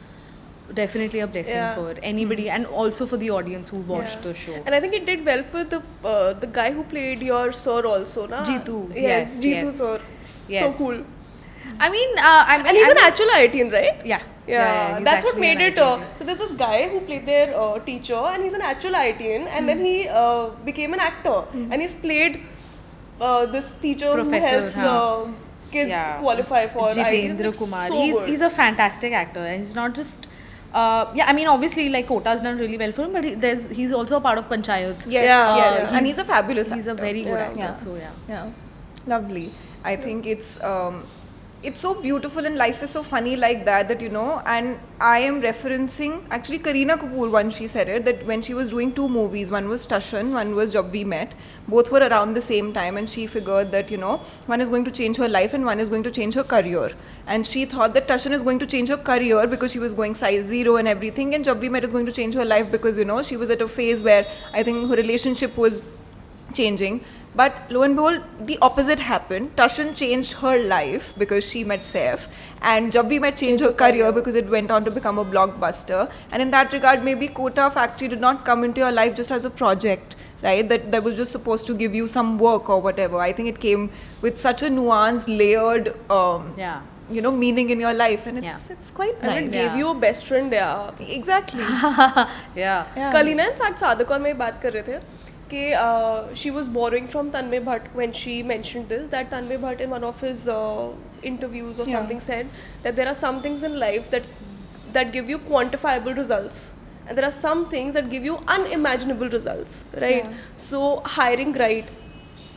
Speaker 2: definitely a blessing
Speaker 1: Yeah.
Speaker 2: for anybody, and also for the audience who watched the show.
Speaker 1: And I think it did well for the guy who played your sir also, na?
Speaker 2: Jeetu.
Speaker 1: Yes, Jeetu
Speaker 2: Yes.
Speaker 1: sir.
Speaker 2: Yes.
Speaker 1: So cool.
Speaker 2: I mean,
Speaker 1: And he's an actual IITian, right?
Speaker 2: yeah.
Speaker 1: Yeah,
Speaker 2: he's
Speaker 1: that's what
Speaker 2: actually
Speaker 1: made
Speaker 2: an
Speaker 1: it.
Speaker 2: IITian.
Speaker 1: So there's this guy who played their teacher, and he's an actual IITian, and then he became an actor, and he's played this teacher
Speaker 2: Professor,
Speaker 1: who helps
Speaker 2: हाँ.
Speaker 1: kids
Speaker 2: Yeah.
Speaker 1: qualify for IITs.
Speaker 2: Jitendra
Speaker 1: Like,
Speaker 2: Kumar.
Speaker 1: So good.
Speaker 2: He's a fantastic actor. He's not just. Yeah, I mean, obviously, like Kota's done really well for him, but he's also a part of Panchayat.
Speaker 3: Yes,
Speaker 1: Yeah.
Speaker 3: yes.
Speaker 1: Yeah.
Speaker 3: And he's a fabulous
Speaker 2: He's a
Speaker 3: actor.
Speaker 2: very good
Speaker 1: Yeah.
Speaker 2: actor.
Speaker 3: Yeah.
Speaker 2: So yeah.
Speaker 3: Yeah, lovely. I think it's it's so beautiful and life is so funny like that you know, and I am referencing actually Kareena Kapoor once she said it, that when she was doing 2 movies, one was Tashan, one was Jab We Met, both were around the same time, and she figured that, you know, one is going to change her life and one is going to change her career, and she thought that Tashan is going to change her career because she was going size 0 and everything, and Jab We Met is going to change her life because, you know, she was at a phase where I think her relationship was changing. But lo and behold, the opposite happened. Tashan changed her life because she met Saif, and Jab We Met changed her career because it went on to become a blockbuster. And in that regard, maybe Kota Factory did not come into your life just as a project, right? That was just supposed to give you some work or whatever. I think it came with such a nuanced, layered,
Speaker 2: Yeah.
Speaker 3: you know, meaning in your life, and
Speaker 2: Yeah.
Speaker 3: it's quite
Speaker 1: And it
Speaker 3: nice.
Speaker 1: gave you a best friend, yeah.
Speaker 3: Exactly.
Speaker 2: Yeah.
Speaker 1: कल ही ना in fact साधक और मैं बात कर रहे थे कि she was borrowing from Tanmay Bhatt when she mentioned this, that Tanmay Bhatt in one of his interviews or
Speaker 3: Yeah.
Speaker 1: something said that there are some things in life that give you quantifiable results, and there are some things that give you unimaginable results, right?
Speaker 3: Yeah.
Speaker 1: So hiring right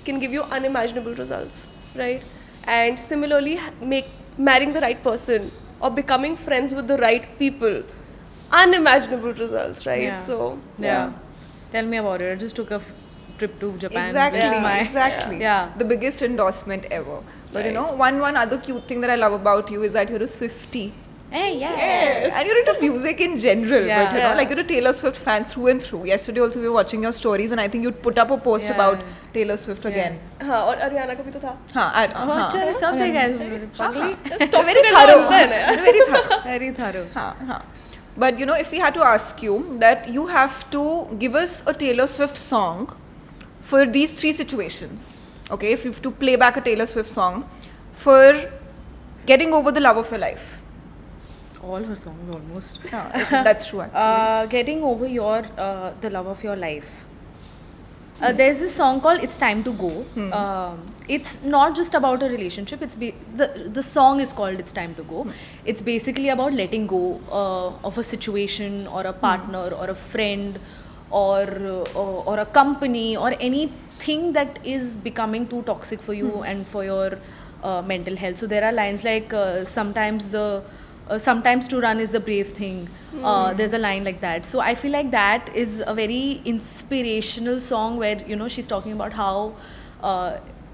Speaker 1: can give you unimaginable results, right? And similarly, marrying the right person or becoming friends with the right people, unimaginable results, right?
Speaker 2: Yeah.
Speaker 1: So
Speaker 2: Yeah. Tell me about it. I just took a trip to Japan.
Speaker 3: Exactly,
Speaker 2: which is my-
Speaker 3: exactly.
Speaker 2: Yeah.
Speaker 3: The biggest endorsement ever. But you
Speaker 1: Right.
Speaker 3: know, one other cute thing that I love about you is that you're a Swiftie.
Speaker 2: Hey, yeah.
Speaker 3: Yes. And you're into music in general.
Speaker 2: Yeah.
Speaker 3: But you know,
Speaker 1: Yeah.
Speaker 3: like you're a Taylor Swift fan through and through. Yesterday also we were watching your stories, and I think you'd put up a post
Speaker 2: Yeah.
Speaker 3: about Taylor Swift again.
Speaker 1: हाँ और Ariana का भी तो था
Speaker 2: Oh, चलो, सब देखा है तुमने, पगली.
Speaker 3: You're very thorough. You're very thorough.
Speaker 2: Very thorough.
Speaker 3: But you know, if we had to ask you that you have to give us a Taylor Swift song for these 3 situations, okay? If you have to play back a Taylor Swift song for getting over the love of your life.
Speaker 2: All her songs almost.
Speaker 3: That's true actually.
Speaker 2: Getting over the love of your life. There's this song called "It's Time to Go." It's not just about a relationship. The song is called "It's Time to Go." It's basically about letting go of a situation or a partner or a friend or a company or anything that is becoming too toxic for you and for your mental health. So there are lines like sometimes to run is the brave thing. There's a line like that. So I feel like that is a very inspirational song where, you know, she's talking about how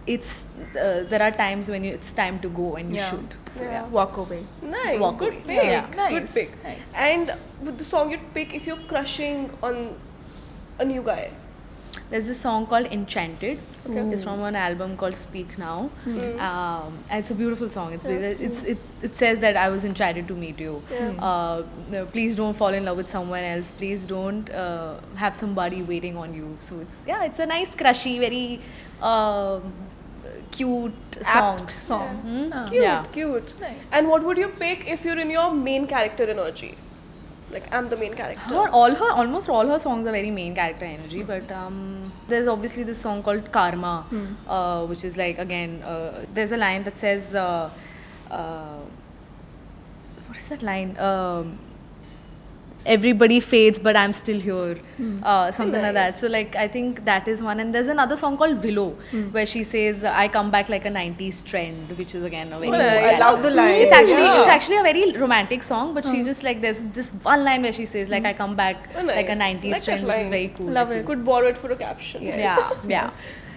Speaker 2: there are times when it's time to go and you
Speaker 3: Yeah.
Speaker 2: should. So
Speaker 1: Yeah.
Speaker 2: yeah.
Speaker 3: Walk away.
Speaker 1: nice
Speaker 2: Walk
Speaker 1: good
Speaker 2: away.
Speaker 1: pick
Speaker 2: Yeah.
Speaker 1: good
Speaker 3: Nice,
Speaker 1: pick
Speaker 3: nice.
Speaker 1: and with the song you'd pick if you're crushing on a new guy.
Speaker 2: There's this song called Enchanted.
Speaker 1: Okay.
Speaker 2: It's from an album called Speak Now. And it's a beautiful song. It says that I was enchanted to meet you. No, please don't fall in love with someone else. Please don't have somebody waiting on you. So it's a nice, crushy, very cute song.
Speaker 3: Apt song.
Speaker 1: Cute,
Speaker 2: Yeah.
Speaker 1: cute.
Speaker 3: Nice.
Speaker 1: And what would you pick if you're in your main character energy? Like, I'm the main character.
Speaker 2: Almost all her songs are very main character energy, but there's obviously this song called Karma, which is like, again, there's a line that says, what is that line? Everybody fades, but I'm still here. Something like that. So, like, I think that is one. And there's another song called Willow, where she says, I come back like a 90s trend, which is again a very...
Speaker 1: Oh, nice.
Speaker 3: I love the line.
Speaker 2: It's actually a very romantic song, but she just like, there's this one line where she says like, I come back
Speaker 1: Oh, nice.
Speaker 2: like a 90s
Speaker 1: Like that
Speaker 2: trend, which is
Speaker 1: line.
Speaker 2: very cool.
Speaker 3: Love
Speaker 2: I
Speaker 3: it.
Speaker 2: feel.
Speaker 1: Could borrow it for a caption.
Speaker 3: Yes.
Speaker 2: Yeah.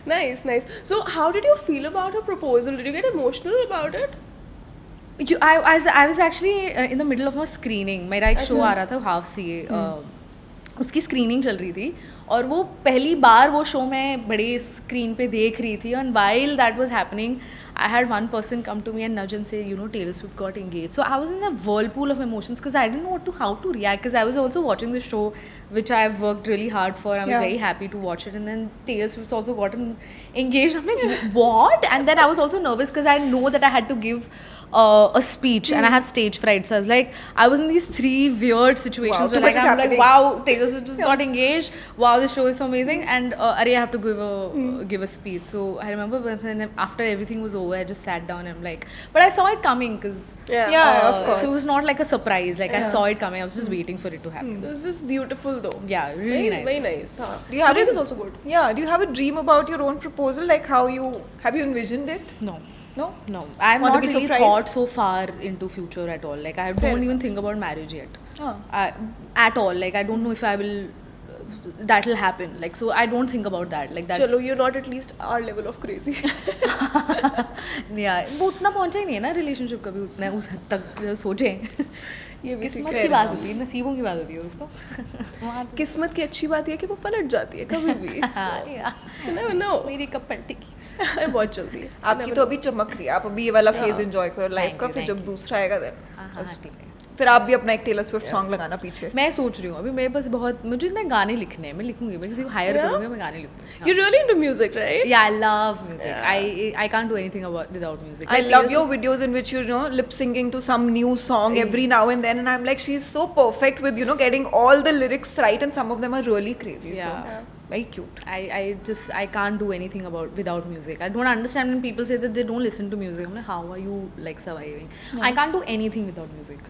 Speaker 1: Nice, nice. So, how did you feel about her proposal? Did you get emotional about it?
Speaker 2: I was actually in the middle of a screening. मेरा एक show आ रहा था half C उसकी screening चल रही थी और वो पहली बार वो शो मैं बड़े स्क्रीन पे देख रही थी and while that was happening I had one person come to me and nudge and say, you know, Taylor Swift got engaged. So I was in a whirlpool of emotions because I didn't know how to react, because I was also watching the show which I've worked really hard for. I was
Speaker 3: Yeah.
Speaker 2: very happy to watch it, and then Taylor Swift also got engaged. I'm like, what? And then I was also nervous because I know that I had to give a speech and I have stage fright. So I was like, I was in these 3 weird situations
Speaker 3: Wow,
Speaker 2: where
Speaker 3: too much
Speaker 2: like,
Speaker 3: is
Speaker 2: I'm like,
Speaker 3: happening.
Speaker 2: wow, Taylor Swift just got engaged. Wow, this show is so amazing. And I have to give a speech. So I remember when after everything was over, I just sat down and I'm like, but I saw it coming because
Speaker 3: Yeah, of course.
Speaker 2: so it was not like a surprise. Like I saw it coming. I was just waiting for it to happen.
Speaker 1: This is beautiful though.
Speaker 2: Yeah, really nice.
Speaker 1: Very nice. Huh.
Speaker 3: Do you have
Speaker 1: Lyric
Speaker 3: a-
Speaker 1: is also good.
Speaker 3: Yeah. Do you have a dream about your own proposal? Like how you have you envisioned it?
Speaker 2: No.
Speaker 3: No.
Speaker 2: No, I've
Speaker 3: Want to
Speaker 2: not
Speaker 3: be
Speaker 2: really
Speaker 3: surprised?
Speaker 2: thought so far into future at all. Like I
Speaker 3: Fair
Speaker 2: don't even
Speaker 3: enough.
Speaker 2: think about marriage yet.
Speaker 3: Ah.
Speaker 2: At all. Like I don't know if I will. That will happen. Like so, I don't think about that. Like that's.
Speaker 1: Chalo, you're not at least our level of crazy.
Speaker 2: Yeah, वो उतना पहुंचा ही नहीं है ना relationship कभी उतना उस हद तक सोचे
Speaker 1: ये भी
Speaker 2: किस्मत
Speaker 3: fair
Speaker 2: की बात
Speaker 3: enough.
Speaker 2: होती है नसीबों की बात होती है दोस्तों वहाँ तो-
Speaker 1: किस्मत की अच्छी बात ये है कि वो पलट जाती है कभी भी.
Speaker 2: हाँ,
Speaker 1: So,
Speaker 2: yeah.
Speaker 1: you never know.
Speaker 2: मेरी कप पलटी की
Speaker 1: अरे बहुत जल्दी है.
Speaker 3: आपकी तो अभी चमक रही है. आप अभी ये वाला फेज एंजॉय करो लाइफ
Speaker 2: Thank
Speaker 3: का.
Speaker 2: you,
Speaker 3: फिर
Speaker 2: thank
Speaker 3: जब
Speaker 2: you.
Speaker 3: दूसरा आएगा देन
Speaker 2: हाँ हाँ ठीक है
Speaker 3: फिर आप भी अपना एक टेलर स्विफ्ट सॉन्ग लगाना पीछे.
Speaker 2: मैं सोच रही हूँ अभी मेरे पास बहुत मुझे ना गाने लिखने हैं मैं लिखूंगी मैं किसी को हायर
Speaker 1: Yeah?
Speaker 2: करूँगी मैं गाने लिखूंगी
Speaker 1: You're really into music, right?
Speaker 2: Yeah, I love music. I can't do anything without music.
Speaker 3: I
Speaker 2: Like,
Speaker 3: love
Speaker 2: Taylor
Speaker 3: your videos in which you know lip singing to some new song every now and then, and I'm like, she's so perfect with getting all the lyrics right, and some of them are really crazy.
Speaker 2: Yeah.
Speaker 3: So very cute.
Speaker 2: I can't do anything without music. I don't understand when people say that they don't listen to music. I'm like, how are you like surviving? I can't do anything without music.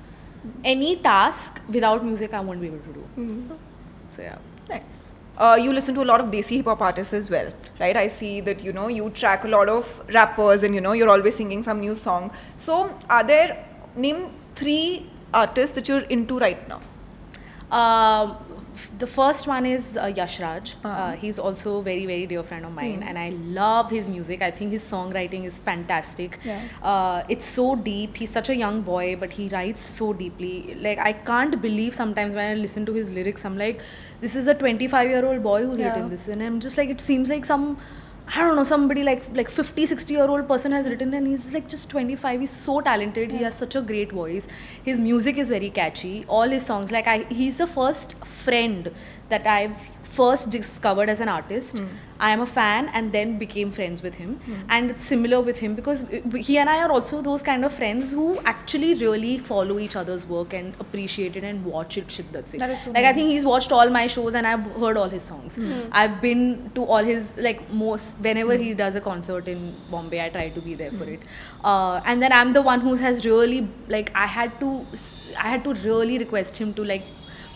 Speaker 2: Any task without music, I won't be able to do. So yeah.
Speaker 3: Nice. You listen to a lot of Desi hip hop artists as well, right? I see that you track a lot of rappers, and you're always singing some new song. So, are there name 3 artists that you're into right now?
Speaker 2: The first one is Yash Raj. He's also a very, very dear friend of mine, and I love his music. I think his songwriting is fantastic. It's so deep. He's such a young boy, but he writes so deeply. Like, I can't believe sometimes when I listen to his lyrics, I'm like, this is a 25-year-old boy who's written this. And I'm just like, it seems like I don't know, somebody like 50, 60-year-old person has written, and he's like just 25. He's so talented. He has such a great voice. His music is very catchy. All his songs, he's the first friend that I've first discovered as an artist. I am a fan and then became friends with him. And it's similar with him because he and I are also those kind of friends who actually really follow each other's work and appreciate it and watch it. Shit, that's it.
Speaker 3: That is so
Speaker 2: I think he's watched all my shows and I've heard all his songs. I've been to all his whenever he does a concert in Bombay, I try to be there for it. And then I'm the one who has really I had to really request him to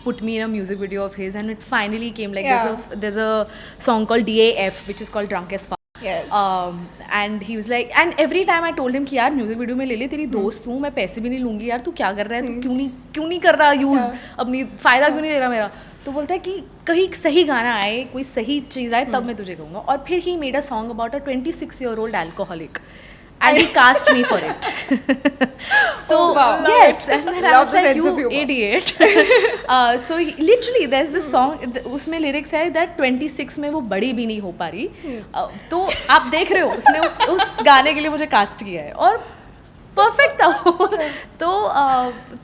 Speaker 2: put me in a music video of his, and it finally came. There's a song called DAF which is called Drunk as Fuck.
Speaker 3: Yes.
Speaker 2: And he was like, and every time I told him कि यार music video में ले ले, तेरी दोस्त हूँ, मैं पैसे भी नहीं लूंगी यार, तू क्या कर रहा है, तू क्यों नहीं कर रहा यूज, अपनी फायदा क्यों नहीं ले रहा मेरा. तो बोलता है कि कहीं सही गाना आए, कोई सही चीज़ आए, तब मैं तुझे कहूँगा. और फिर he made a song about a 26-year-old alcoholic. And he cast me for it. So
Speaker 3: Oh, wow.
Speaker 2: yes, and then I
Speaker 3: Love
Speaker 2: was
Speaker 3: the
Speaker 2: like,
Speaker 3: sense of
Speaker 2: you
Speaker 3: humor.
Speaker 2: idiot. So literally, there's this song. उसमें lyrics है that 26 में वो बड़ी भी नहीं हो पा रही. तो आप देख रहे हो, उसने उस गाने के लिए मुझे कास्ट किया है और परफेक्ट था वो.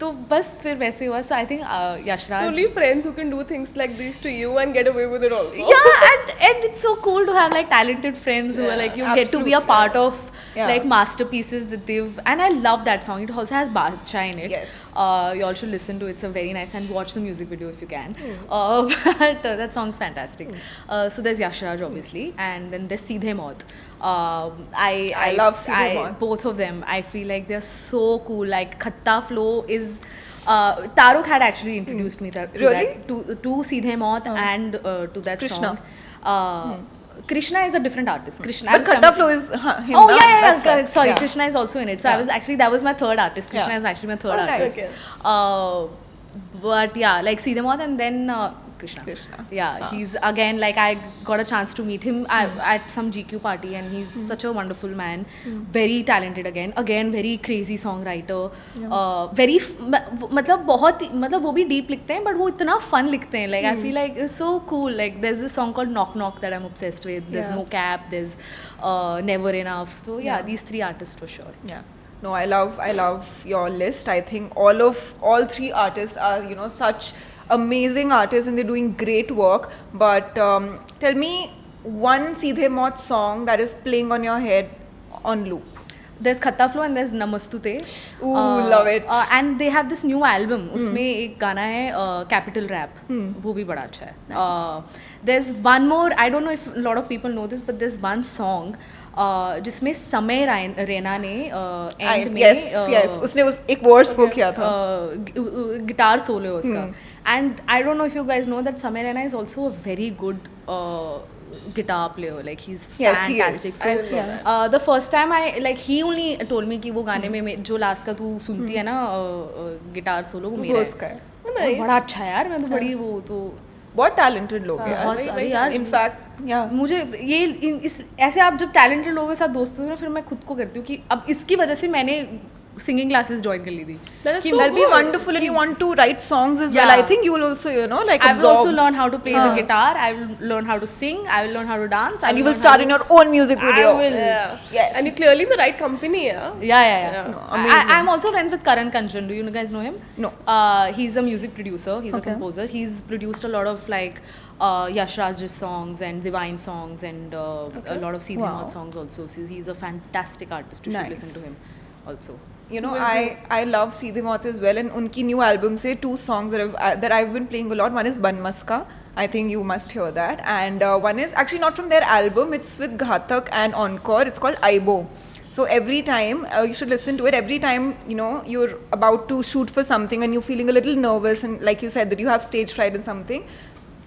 Speaker 2: तो बस फिर वैसे हुआ. So I think Yash
Speaker 1: It's
Speaker 2: Raj.
Speaker 1: only friends who can do things like these to you and get away with it also.
Speaker 2: Yeah, and it's so cool to have talented friends who are you get to be a
Speaker 3: absolutely.
Speaker 2: part of
Speaker 3: Yeah.
Speaker 2: masterpieces that they've, and I love that song. It also has Badshah in it.
Speaker 3: Yes.
Speaker 2: You all should listen to it. It's a very nice, and watch the music video if you can. But that song's fantastic. So there's Yash Raj obviously, and then there's Seedhe Maut. I
Speaker 3: love Seedhe Maut.
Speaker 2: Both of them. I feel like they're so cool. Like Khatta Flow is. Taruk had actually introduced me
Speaker 3: Really?
Speaker 2: to Seedhe Maut and to that
Speaker 3: Krishna.
Speaker 2: song. Krishna is a different artist. Krishna.
Speaker 3: But Khatta Flow is him.
Speaker 2: Oh
Speaker 3: na?
Speaker 2: yeah.
Speaker 3: That's fine.
Speaker 2: Sorry,
Speaker 3: Yeah.
Speaker 2: Krishna is also in it. So that was my third artist. Krishna
Speaker 3: Yeah.
Speaker 2: is actually my third
Speaker 3: Oh, nice.
Speaker 2: artist. But yeah, Seedhe Maut and then Krishna. Yeah, he's again I got a chance to meet him at some GQ party, and he's such a wonderful man. Very talented again very crazy songwriter. Very मतलब बहुत वो भी deep लिखते हैं, but वो इतना fun लिखते हैं. I feel like it's so cool. There's this song called Knock Knock that I'm obsessed with. There's No Cap. There's Never Enough. So yeah, these 3 artists for sure.
Speaker 3: Yeah. No, I love your list. I think all 3 artists are such amazing artists, and they're doing great work. But tell me one Seedhe Maut song that is playing on your head on loop.
Speaker 2: There's Khatta Flow and there's Namastute.
Speaker 3: Ooh, love it.
Speaker 2: And they have this new album. उसमें एक गाना है Capital Rap. वो भी बड़ा अच्छा है. There's one more. I don't know if a lot of people know this, but there's one song जिसमें समय रैना ने एंड में
Speaker 3: yes, उसने एक वर्ड्स वो किया था.
Speaker 2: गिटार सोलो उसका. And I don't know if you guys know that Samay Raina is also a very good guitar player, like he's
Speaker 3: Yes, he is.
Speaker 2: fantastic.
Speaker 1: I didn't know that.
Speaker 2: The first time he only told me कि वो गाने में जो last का तू सुनती है ना गिटार सोलो वो मेरा
Speaker 3: वो
Speaker 2: है.
Speaker 3: उसका है.
Speaker 2: और बड़ा अच्छा है यार. मैं तो बड़ी वो तो
Speaker 3: बहुत टैलेंटेड लोग हैं
Speaker 2: बहुत
Speaker 3: यार.
Speaker 2: अरे यार
Speaker 3: इनफैक्ट या
Speaker 2: मुझे ये इस ऐसे आप जब टैलेंटेड लोगों के साथ दोस्त होते हो ना, फिर मैं खुद को करती हूँ कि अब इसकी वजह से मैंने सिंगिंग क्लासेस ज्वाइन कर ली थी.
Speaker 1: That is
Speaker 3: कि
Speaker 1: so
Speaker 3: that'll be
Speaker 1: good.
Speaker 3: wonderful and you want to write songs as well.
Speaker 2: Yeah.
Speaker 3: I think you will also, you know, like
Speaker 2: I will
Speaker 3: absorb.
Speaker 2: also learn how to play the guitar. I will learn how to sing. I will learn how to dance.
Speaker 3: And you will star in your own music video.
Speaker 2: I will.
Speaker 1: Yeah.
Speaker 3: Yes.
Speaker 1: And you're clearly in the right company, yeah.
Speaker 2: Yeah.
Speaker 3: No, amazing.
Speaker 2: I'm also friends with Karan Kanchan. Do you guys know him?
Speaker 3: No.
Speaker 2: He's a music producer. He's a composer. He's produced a lot of like Yash Raj's songs and Divine songs and a lot of Seedhi
Speaker 3: Wow.
Speaker 2: Maut songs also. So he's a fantastic artist. You should
Speaker 3: Nice.
Speaker 2: listen to him also.
Speaker 3: You know, I love Seedhi Maut as well, and उनकी new album से 2 songs that I've been playing a lot. One is Ban Maska. I think you must hear that. And one is actually not from their album. It's with Ghatak and Encore. It's called Aibo. So every time you should listen to it. Every time you know you're about to shoot for something and you're feeling a little nervous, and like you said that you have stage fright and something.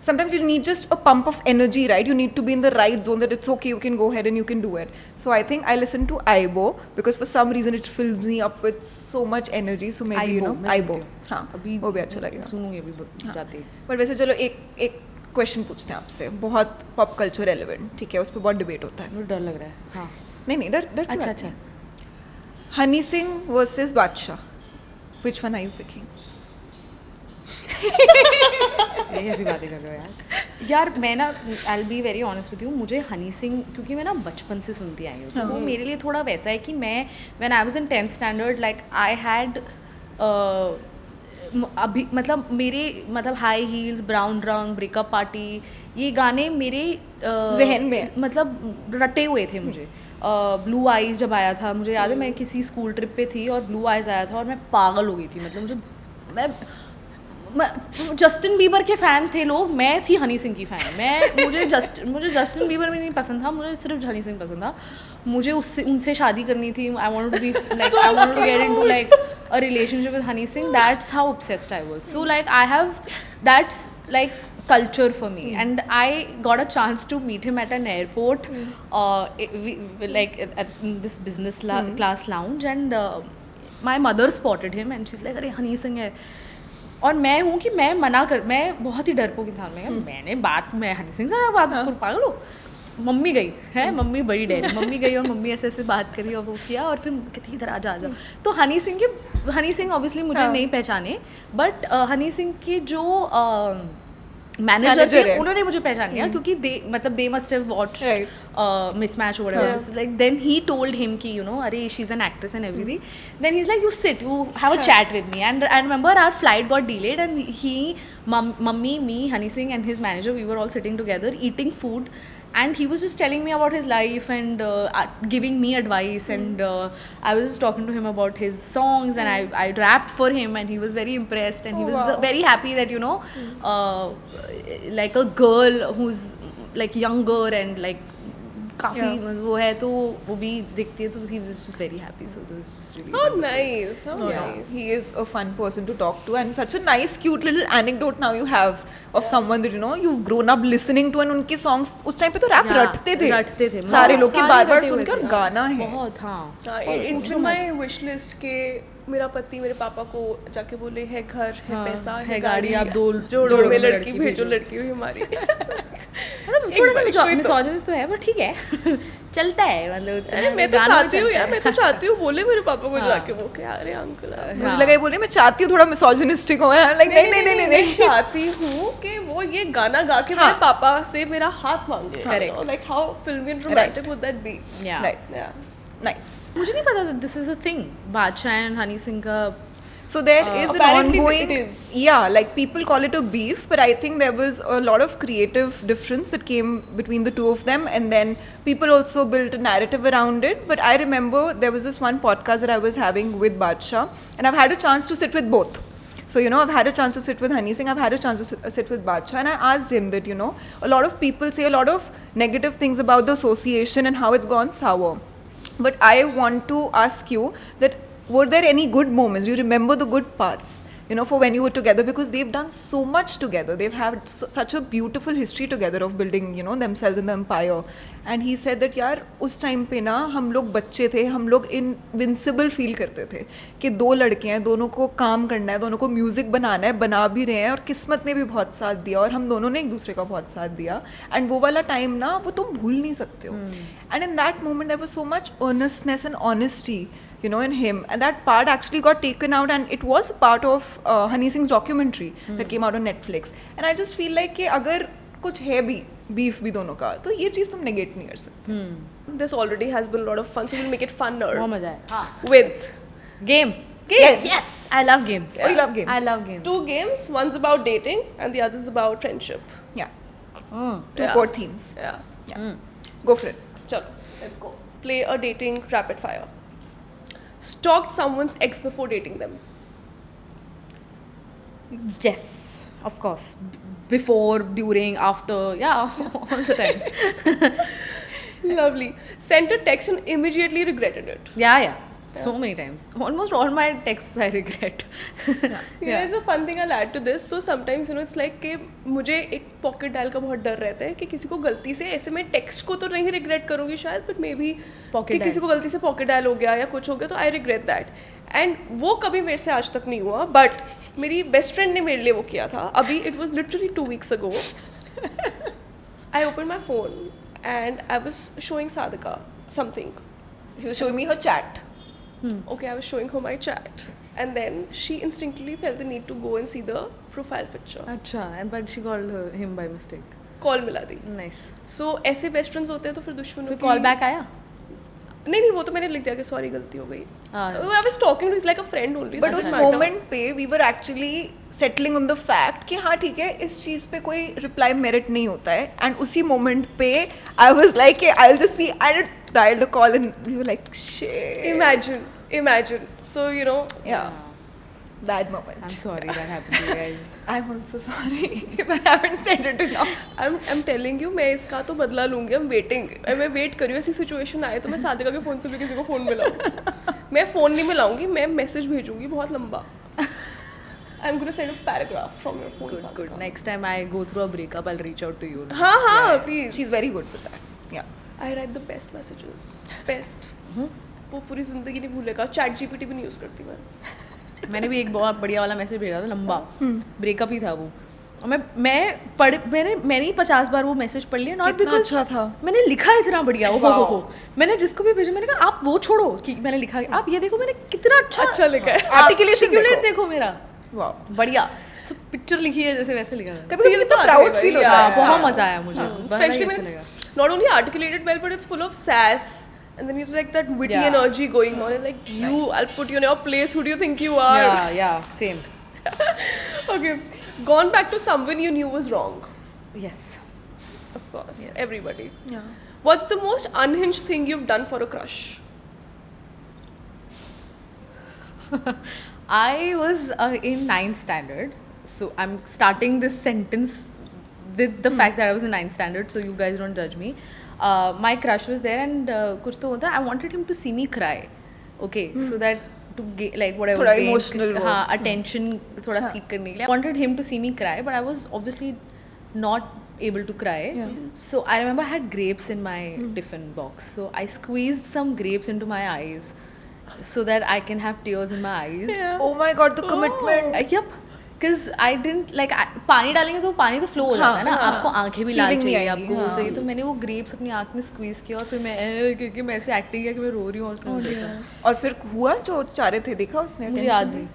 Speaker 3: Sometimes you need just a pump of energy, right? You need to be in the right zone that it's okay, you can go ahead and you can do it. So I think I listen to Aibo because for some reason it fills me up with so much energy. So maybe you know
Speaker 2: मैं
Speaker 3: Aibo.
Speaker 2: सुनती हूँ.
Speaker 3: हाँ,
Speaker 2: अभी
Speaker 3: वो भी अच्छा लगेगा.
Speaker 2: सुनूंगी अभी जाते.
Speaker 3: पर वैसे चलो एक क्वेश्चन पूछते हैं आपसे, बहुत पॉप कल्चर रेलेवेंट, ठीक है, उस पर बहुत डिबेट होता है.
Speaker 2: मुझे डर लग रहा है. हाँ.
Speaker 3: नहीं डर की
Speaker 2: अच्छा
Speaker 3: बात
Speaker 2: अच्छा.
Speaker 3: नहीं. हनी सिंह वर्सेस बादशाह, which one are you picking?
Speaker 2: यही ऐसी बातें कर रहे हो यार मैं ना I be very honest with you. मुझे हनी सिंह क्योंकि मैं ना बचपन से सुनती आई हूँ तो वो मेरे लिए थोड़ा वैसा है कि मैं when I was in 10th standard like I had अभी मतलब मेरे मतलब हाई हील्स, ब्राउन रंग, ब्रेकअप पार्टी, ये गाने मेरे
Speaker 3: ज़हन में
Speaker 2: मतलब रटे हुए थे मुझे. ब्लू आइज़ जब आया था मुझे याद है मैं किसी स्कूल ट्रिप पे थी और ब्लू आइज़ आया था और मैं पागल हो गई थी. मतलब मैं जस्टिन बीबर के फ़ैन थे लोग, मैं थी हनी सिंह की फ़ैन. मुझे जस्टिन बीबर में नहीं पसंद था, मुझे सिर्फ हनी सिंह पसंद था. मुझे उनसे शादी करनी थी. I wanted to be like I wanted to get into like a relationship with Honey Singh. That's how obsessed I was. So like I have that's like culture for me. And I got a chance to meet him at an airport like at this business class lounge and my mother spotted him and she's like अरे हनी सिंह है. और मैं हूँ कि मैं बहुत ही डरपोक इंसान मैं हनी सिंह से बात करूँ, पागल हो. मम्मी गई है, मम्मी बड़ी डैडी, मम्मी गई और मम्मी ऐसे ऐसे बात करी और वो किया और फिर कहती इधर आ जा. तो हनी सिंह ऑब्वियसली मुझे नहीं पहचाने बट हनी सिंह के जो मैनेजर थे उन्होंने मुझे पहचान लिया क्योंकि they must have watched Mismatched और whatever. Like then he told him कि यू नो अरे she is an actress and everything. Then he is like you sit, you have a chat with me. And I remember our flight got delayed and he mummy me Honey Singh and his manager we were all sitting together eating food. And he was just telling me about his life and giving me advice and I was just talking to him about his songs and I rapped for him and he was very impressed and he was very happy that you know like a girl who's like younger and like काफ़ी वो है तो वो भी दिखती है तो he was just very happy. So it was just really
Speaker 1: How nice, how nice.
Speaker 3: He is a fun person to talk to and such a nice cute little anecdote now you have of someone that you know you've grown up listening to and उनके songs उस time पे तो rap रटते थे सारे लोग के बार-बार सुन के और गाना है
Speaker 2: बहुत. हाँ
Speaker 1: It's in my wish list के मेरा पति मेरे पापा को जाके बोले है घर है पैसा है गाड़ी,
Speaker 2: आप दो
Speaker 1: जोड़ो में लड़की भेजो, लड़की हुई हमारी.
Speaker 2: मतलब थोड़ा सा मिसोजिनिस्ट तो है पर ठीक है चलता है. मतलब
Speaker 1: अरे मैं तो चाहती हूँ यार, मैं तो चाहती हूँ बोले मेरे पापा को जाके वो क्या अरे अंकल
Speaker 3: मुझे लगा ये बोले मैं चाहती हूँ थोड़ा मिसोजिनिस्टिक हो यार. लाइक नहीं
Speaker 1: मैं चाहती हूँ कि वो ये गाना गा के मेरे पापा से मेरा हाथ मांगे.
Speaker 2: Correct.
Speaker 1: Like how filmy and romantic would that be?
Speaker 2: Yeah.
Speaker 3: Right.
Speaker 1: Yeah.
Speaker 3: Nice.
Speaker 2: मुझे नहीं पता that this is a thing. बादशाह and हनी सिंह का
Speaker 3: So there is an
Speaker 1: apparently
Speaker 3: ongoing,
Speaker 1: it is.
Speaker 3: yeah, like people call it a beef, but I think there was a lot of creative difference that came between the two of them, and then people also built a narrative around it. But I remember there was this one podcast that I was having with Badshah, and I've had a chance to sit with both. So, you know, I've had a chance to sit with Honey Singh, I've had a chance to sit with Badshah, and I asked him that, you know, a lot of people say a lot of negative things about the association and how it's gone sour. But I want to ask you that were there any good moments? Do you remember the good parts? You know, for when you were together, because they've done so much together. They've had such a beautiful history together of building, you know, themselves in the empire. And he said that यार उस time पे ना हम लोग बच्चे थे, हम लोग invincible feel करते थे कि दो लड़के हैं, दोनों को काम करना है, दोनों को म्यूजिक बनाना है, बना भी रहे हैं और किस्मत ने भी बहुत साथ दिया और हम दोनों ने एक दूसरे का बहुत साथ दिया. And वो वाला time ना वो तुम भूल नहीं सकते हो. And in that moment there was so much earnestness and honesty, you know, in him, and that part actually got taken out, and it was a part of Honey Singh's documentary that came out on Netflix. And I just feel like कि अगर कुछ है भी beef भी दोनों का, तो ये चीज़ तुम negate नहीं कर सकते.
Speaker 1: This already has been a lot of fun, so we'll make it funner
Speaker 2: बहुत मजा है. हाँ.
Speaker 1: with
Speaker 2: Game.
Speaker 1: games.
Speaker 3: Yes.
Speaker 2: I love games.
Speaker 3: Oh, you love games.
Speaker 2: I love games.
Speaker 1: 2 games. One's about dating, and the other's about friendship.
Speaker 3: Yeah.
Speaker 2: Mm.
Speaker 3: Two
Speaker 1: Yeah.
Speaker 3: core themes.
Speaker 1: Yeah.
Speaker 3: Yeah. Go for it.
Speaker 1: Chalo, let's go. Play a dating rapid fire. Stalked someone's ex before dating them.
Speaker 2: Yes, of course. Before, during, after, yeah, all the time.
Speaker 1: Lovely. Sent a text and immediately regretted it.
Speaker 2: Yeah. So many times. Almost all my texts I regret.
Speaker 1: Yeah, it's a fun thing I'll add to this. So sometimes, you know, it's like कि मुझे एक pocket dial का बहुत डर रहता है कि किसी को गलती से ऐसे मैं टेक्स्ट को तो नहीं रिग्रेट करूँगी शायद, बट मे बी कि किसी को गलती से पॉकेट डायल हो गया या कुछ हो गया तो आई रिग्रेट दैट. एंड वो कभी मेरे से आज तक नहीं हुआ, बट मेरी बेस्ट फ्रेंड ने मेरे लिए वो किया था. अभी it was literally 2 weeks ago. I open my phone and I was showing sadhaka something.
Speaker 3: She was showing me her chat.
Speaker 1: Okay, I was showing her my chat, and then she instinctively felt the need to go and see the profile picture.
Speaker 2: अच्छा, but she called him by mistake.
Speaker 1: Call मिला दी.
Speaker 2: Nice.
Speaker 1: So ऐसे best friends होते हैं तो फिर दुश्मनों
Speaker 2: फिर
Speaker 1: की
Speaker 2: कॉल बैक आया?
Speaker 1: नहीं वो तो मैंने लिख दिया कि सॉरी गलती हो गई. I was talking to him like a friend only.
Speaker 3: But उस moment पे we were actually settling on the fact कि हाँ ठीक है इस चीज़ पे कोई reply merit नहीं होता है, and उसी moment पे I was like I'll just see, I dialed a call and we were like shit.
Speaker 1: Imagine. So you know.
Speaker 3: Yeah. Bad moment.
Speaker 2: I'm sorry that happened to you guys.
Speaker 3: I'm also sorry if I haven't said it enough.
Speaker 1: I'm telling you मैं इसका तो बदला लूँगी. I'm waiting. मैं wait कर रही हूँ ऐसी सिचुएशन आए तो मैं सादिका के फ़ोन से भी किसी को फ़ोन मिलाऊँ. मैं फ़ोन नहीं मिलाऊँगी, मैं मैसेज भेजूँगी बहुत लंबा. I'm gonna send a paragraph from your phone.
Speaker 2: Good. Next time I go through a breakup, I'll reach out to you.
Speaker 1: हाँ please.
Speaker 3: She's very good with that. Yeah.
Speaker 1: I write the best messages. Best. वो पूरी ज़िंदगी नहीं भूलेगा. Chat GPT भी नहीं use करती मैं.
Speaker 2: मैंने भी एक बहुत बढ़िया वाला मैसेज भेजा था, लंबा ब्रेकअप ही था वो, और मैंने ही 50 बार वो मैसेज पढ़ लिया. नॉट बिकॉज
Speaker 3: अच्छा था,
Speaker 2: मैंने लिखा इतना बढ़िया हो. मैंने जिसको भी भेजा मैंने कहा आप वो छोड़ो कि मैंने लिखा, आप ये देखो मैंने कितना अच्छा
Speaker 1: लिखा है.
Speaker 3: आर्टिकुलेशन
Speaker 2: देखो मेरा
Speaker 3: वाह
Speaker 2: बढ़िया, सब पिक्चर लिखी है जैसे वैसे लिखा था.
Speaker 3: कभी कितना प्राउड फील होता है.
Speaker 2: बहुत मजा आया मुझे,
Speaker 1: Especially when it's not only articulated well, but it's full of sass. And then it's like that witty energy going on. And like I'll put you in your place. Who do you think you are?
Speaker 2: Yeah, same.
Speaker 1: Okay, gone back to someone you knew was wrong.
Speaker 2: Yes.
Speaker 1: Of course,
Speaker 2: Yes.
Speaker 1: everybody.
Speaker 3: Yeah.
Speaker 1: What's the most unhinged thing you've done for a crush?
Speaker 2: I was in 9th standard, so I'm starting this sentence with the fact that I was in 9th standard, so you guys don't judge me. My crush was there, and कुछ तो होता, I wanted him to see me cry, okay, so that to get like whatever
Speaker 3: थोड़ा emotional
Speaker 2: हाँ attention थोड़ा seek करने के लिए. I wanted him to see me cry, but I was obviously not able to cry. So I remember I had grapes in my tiffin box, so I squeezed some grapes into my eyes so that I can have tears in my eyes.
Speaker 3: Oh my god, the commitment.
Speaker 2: Yep. Because I didn't like पानी डालेंगे तो पानी तो flow हो जाता है ना, आपको आंखें भी लाल चाहिए, आपको वो चाहिए, तो मैंने वो ग्रेप्स अपनी आंख में स्क्वीज किया और फिर मैं क्योंकि मैं ऐसे एक्टिंग किया कि मैं रो रही हूँ और उसने देखा.
Speaker 3: और फिर हुआ जो चारे थे, देखा उसने?
Speaker 2: मुझे याद नहीं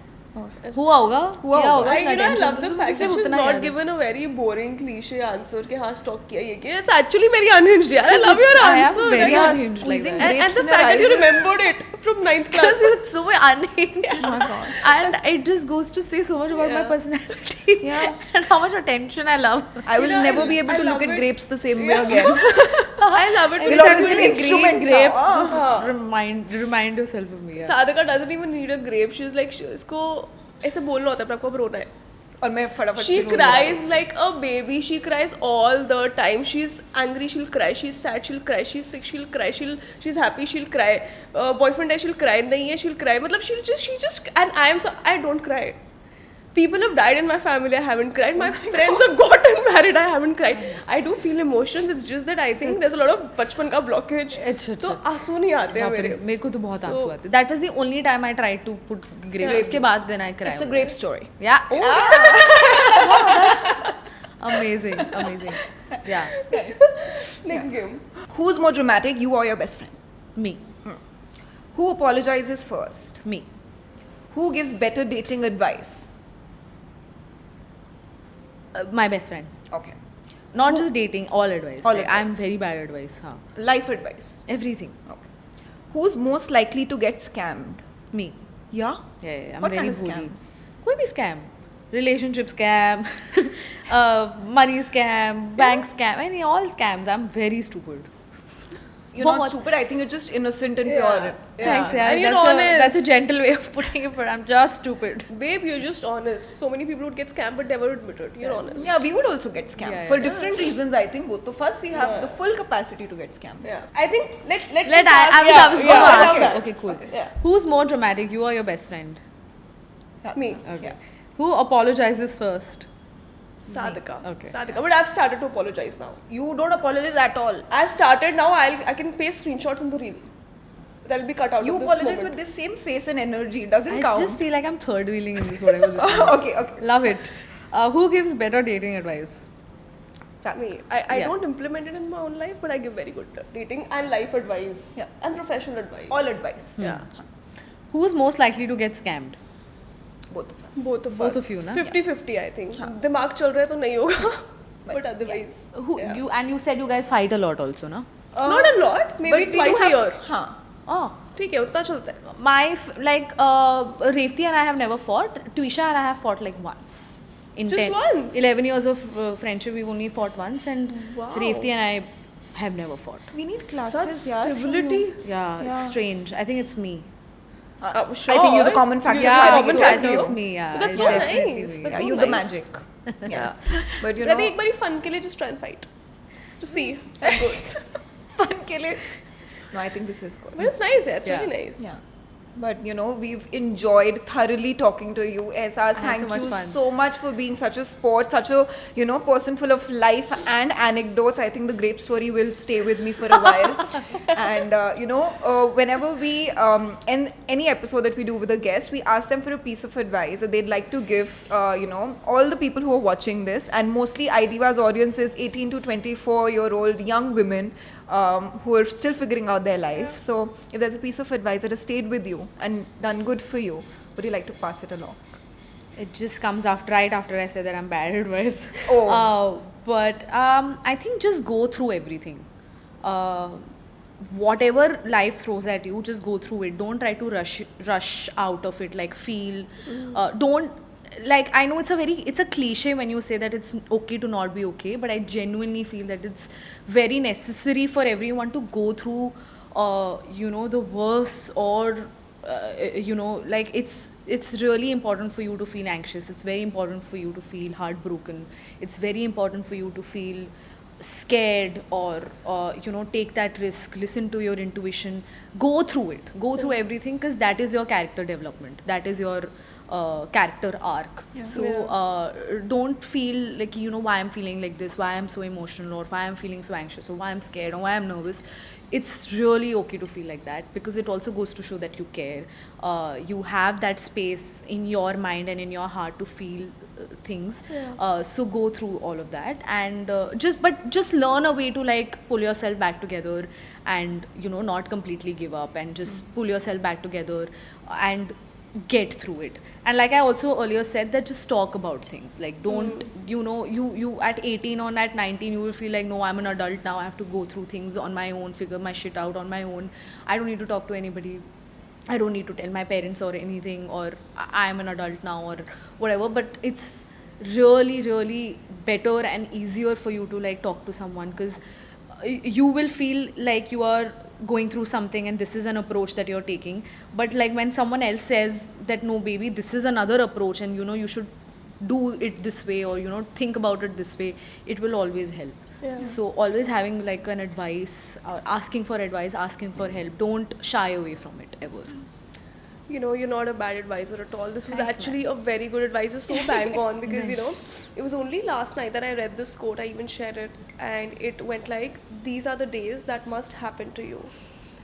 Speaker 2: हुआ होगा.
Speaker 1: I love the fact that she's not given a very boring cliche answer कि हाँ स्टॉक किया ये किया. It's actually very unhinged. यार, I love your answer.
Speaker 2: I am very unhinged like
Speaker 3: squeezing
Speaker 2: that.
Speaker 1: And the fact that you remembered it from 9th class.
Speaker 2: Because it's so unhinged. Oh my god. And it just goes to say so much about my personality. And how much attention I love.
Speaker 3: I will never be able to look at grapes the same way again.
Speaker 1: I love it.
Speaker 3: We'll always be an instrument
Speaker 2: grapes.
Speaker 3: now.
Speaker 2: Just remind yourself of me.
Speaker 1: Sadhaka doesn't even need a grape. She's like इसको ऐसे बोलना होता है, पर आपको अब रोना है.
Speaker 3: और मैं फटाफट
Speaker 1: She
Speaker 3: से रोने
Speaker 1: cries
Speaker 3: लगी.
Speaker 1: like a baby. She cries all the time. She's angry, she'll cry. She's sad, she'll cry. She's sick, she'll cry. She's happy, she'll cry. Boyfriend है, she'll cry. नहीं है, she'll cry. मतलब she just and I don't cry. People have died in my family, I haven't cried. My friends have gotten married, I haven't cried. I do feel emotions. It's just that I think there's a lot of बचपन का blockage.
Speaker 2: अच्छा,
Speaker 1: तो आंसू नहीं आते हैं मेरे.
Speaker 2: मेरे को तो बहुत
Speaker 1: So-
Speaker 2: आंसू आते. That was the only time I tried to put grapes. उसके बाद then I cried.
Speaker 3: It's a grape story.
Speaker 2: Yeah. Oh. Wow, that's amazing. Yeah.
Speaker 1: Next game.
Speaker 3: Who's more dramatic, you or your best friend?
Speaker 2: Me.
Speaker 3: Who apologizes first?
Speaker 2: Me.
Speaker 3: Who gives better dating advice?
Speaker 2: My best friend.
Speaker 3: Okay.
Speaker 2: Not just dating, all advice.
Speaker 3: All
Speaker 2: Like, I'm
Speaker 3: advice.
Speaker 2: very bad at advice. हाँ.
Speaker 3: Life advice.
Speaker 2: Everything.
Speaker 3: Okay. Who's most likely to get scammed?
Speaker 2: Me.
Speaker 3: Yeah?
Speaker 2: Yeah. I'm
Speaker 3: What
Speaker 2: very
Speaker 3: kind of
Speaker 2: bully.
Speaker 3: scams?
Speaker 2: कोई भी scam. Relationship scam, money scam, bank scam, all scams. I'm very stupid.
Speaker 3: You're not
Speaker 2: बहुत-
Speaker 3: stupid. I think you're just innocent and
Speaker 1: Yeah.
Speaker 3: pure.
Speaker 2: Thanks, yeah.
Speaker 1: And you're
Speaker 2: That's
Speaker 1: honest.
Speaker 2: a gentle way of putting it, but I'm just stupid.
Speaker 1: Babe, you're just honest. So many people would get scammed but never admit it. You're honest.
Speaker 3: Yeah, we would also get scammed.
Speaker 2: Yeah,
Speaker 3: For
Speaker 2: yeah.
Speaker 3: different reasons, I think both of us, we have
Speaker 1: Yeah.
Speaker 3: the full capacity to get scammed.
Speaker 1: Yeah. I think let
Speaker 2: I
Speaker 1: us ask-
Speaker 2: was
Speaker 1: yeah,
Speaker 2: going to
Speaker 1: yeah,
Speaker 2: ask
Speaker 1: okay.
Speaker 2: that. Okay, cool.
Speaker 1: Yeah.
Speaker 2: Who's more dramatic, you or your best friend?
Speaker 1: Me.
Speaker 2: Okay.
Speaker 3: Yeah.
Speaker 2: Who apologizes first?
Speaker 1: Sadhika.
Speaker 2: Okay.
Speaker 1: Sadhika. But I've started to apologize now.
Speaker 3: You don't apologize at all.
Speaker 1: I've started now. I can paste screenshots in the reel. That'll be cut out
Speaker 3: You
Speaker 1: of this
Speaker 3: apologize
Speaker 1: moment.
Speaker 3: with this same face and energy. It doesn't
Speaker 2: I
Speaker 3: count.
Speaker 2: just feel like I'm third wheeling in this, whatever this is.
Speaker 3: Okay, okay.
Speaker 2: Love it. Who gives better dating advice?
Speaker 1: Me. I
Speaker 2: Yeah.
Speaker 1: don't implement it in my own life, but I give very good dating and life advice.
Speaker 3: Yeah.
Speaker 1: And professional advice.
Speaker 3: All advice.
Speaker 1: Yeah.
Speaker 2: Who's most likely to get scammed?
Speaker 3: Both of us.
Speaker 1: Both of
Speaker 2: Both
Speaker 1: us.
Speaker 2: of you, na?
Speaker 1: 50-50 I think. दिमाग चल रहा है तो नहीं होगा. But otherwise.
Speaker 2: Who
Speaker 1: yeah.
Speaker 2: you and you said you guys fight a lot also, no?
Speaker 1: Not a lot. Maybe
Speaker 3: But we
Speaker 1: twice
Speaker 3: do
Speaker 1: a
Speaker 3: have-
Speaker 1: year.
Speaker 3: हाँ.
Speaker 2: Oh.
Speaker 1: ठीक है उतना चलता है.
Speaker 2: Revti and I have never fought. Tuisha and I have fought like once. In
Speaker 1: Just
Speaker 2: 10,
Speaker 1: once?
Speaker 2: 11 years of friendship, we've only fought once, and
Speaker 1: Wow.
Speaker 2: Revti and I have never fought.
Speaker 3: We need
Speaker 1: Such
Speaker 3: classes, yeah. from
Speaker 1: stability.
Speaker 3: you.
Speaker 2: Yeah,
Speaker 3: Yeah.
Speaker 2: it's strange. I think it's me.
Speaker 1: Sure.
Speaker 3: I think you're the common factor.
Speaker 1: You're
Speaker 2: Yeah,
Speaker 1: the
Speaker 2: I
Speaker 1: common
Speaker 2: think
Speaker 1: factor.
Speaker 2: it's me. Yeah,
Speaker 1: But that's
Speaker 2: it's
Speaker 1: so
Speaker 2: definitely
Speaker 1: nice.
Speaker 2: me,
Speaker 1: That's
Speaker 3: Yeah,
Speaker 1: so
Speaker 3: you're the
Speaker 1: nice.
Speaker 3: magic. Yes.
Speaker 1: Yeah.
Speaker 3: But you
Speaker 1: Rather
Speaker 3: know,
Speaker 1: एक बारी fun के लिए just try and fight. To see how it goes.
Speaker 3: fun के लिए. No, I think this is good.
Speaker 1: But it's nice. Yeah, it's
Speaker 2: Yeah.
Speaker 1: really nice.
Speaker 3: Yeah. But you know, we've enjoyed thoroughly talking to you. Ehsas,
Speaker 2: I had
Speaker 3: thank
Speaker 2: so much
Speaker 3: you
Speaker 2: fun.
Speaker 3: so much for being such a sport, such a person full of life and anecdotes. I think the grape story will stay with me for a while. And whenever we in any episode that we do with a guest, we ask them for a piece of advice that they'd like to give. All the people who are watching this, and mostly IDIVA's audience is 18 to 24-year-old young women. Who are still figuring out their life. So, if there's a piece of advice that has stayed with you and done good for you, would you like to pass it along?
Speaker 2: It just comes right after I say that I'm bad at advice.
Speaker 3: Oh.
Speaker 2: But I think just go through everything. Whatever life throws at you, just go through it. Don't try to rush out of it. Like feel. Don't. Like I know it's a cliche when you say that it's okay to not be okay, but I genuinely feel that it's very necessary for everyone to go through the worst, or like it's really important for you to feel anxious. It's very important for you to feel heartbroken. It's very important for you to feel scared, or take that risk. Listen to your intuition. Go through it. Go through everything, because that is your character development. That is your character arc. So don't feel like why I'm feeling like this, why I'm so emotional, or why I'm feeling so anxious, or why I'm scared, or why I'm nervous. It's really okay to feel like that, because it also goes to show that you care. You have that space in your mind and in your heart to feel things. So go through all of that, and just learn a way to like pull yourself back together, and not completely give up, and just pull yourself back together and get through it. And like I also earlier said, that just talk about things. Like don't you at 18 or at 19 you will feel like, no, I'm an adult now, I have to go through things on my own, figure my shit out on my own. I don't need to talk to anybody, I don't need to tell my parents or anything, or I'm an adult now or whatever. But it's really, really better and easier for you to like talk to someone, because you will feel like you are going through something and this is an approach that you're taking. But like when someone else says that no baby, this is another approach and you know you should do it this way, or you know think about it this way, it will always help.
Speaker 1: Yeah.
Speaker 2: So always having like an advice, asking for advice, asking for help, don't shy away from it ever.
Speaker 1: You know, you're not a bad advisor at all. This was
Speaker 2: Thanks,
Speaker 1: actually a very good advice. You're so bang on because, you know, it was only last night that I read this quote. I even shared it. And it went like, these are the days that must happen to you.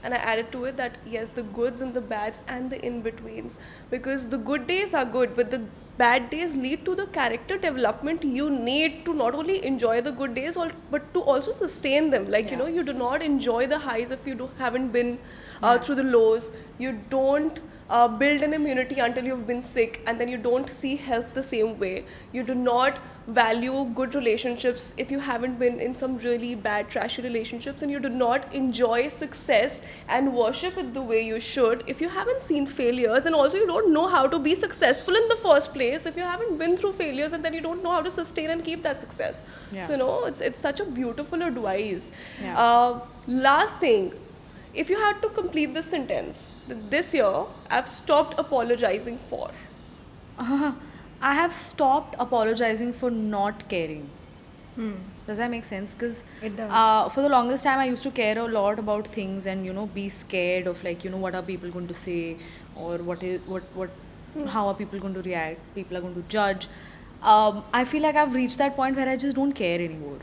Speaker 1: And I added to it that, yes, the goods and the bads and the in-betweens. Because the good days are good, but the bad days lead to the character development you need to not only enjoy the good days, but to also sustain them. Like, you know, you do not enjoy the highs if you haven't been through the lows. You don't build an immunity until you've been sick, and then you don't see health the same way. You do not value good relationships if you haven't been in some really bad trashy relationships, and you do not enjoy success and worship it the way you should if you haven't seen failures, and also you don't know how to be successful in the first place if you haven't been through failures, and then you don't know how to sustain and keep that success.
Speaker 2: Yeah.
Speaker 1: So you know, it's such a beautiful advice.
Speaker 2: Yeah.
Speaker 1: Last thing, if you had to complete this sentence, that this year I've stopped apologizing for.
Speaker 2: I have stopped apologizing for not caring. Does that make sense? Because
Speaker 3: It does.
Speaker 2: for the longest time, I used to care a lot about things and, you know, be scared of like, you know, what are people going to say, or how are people going to react? People are going to judge. I feel like I've reached that point where I just don't care anymore,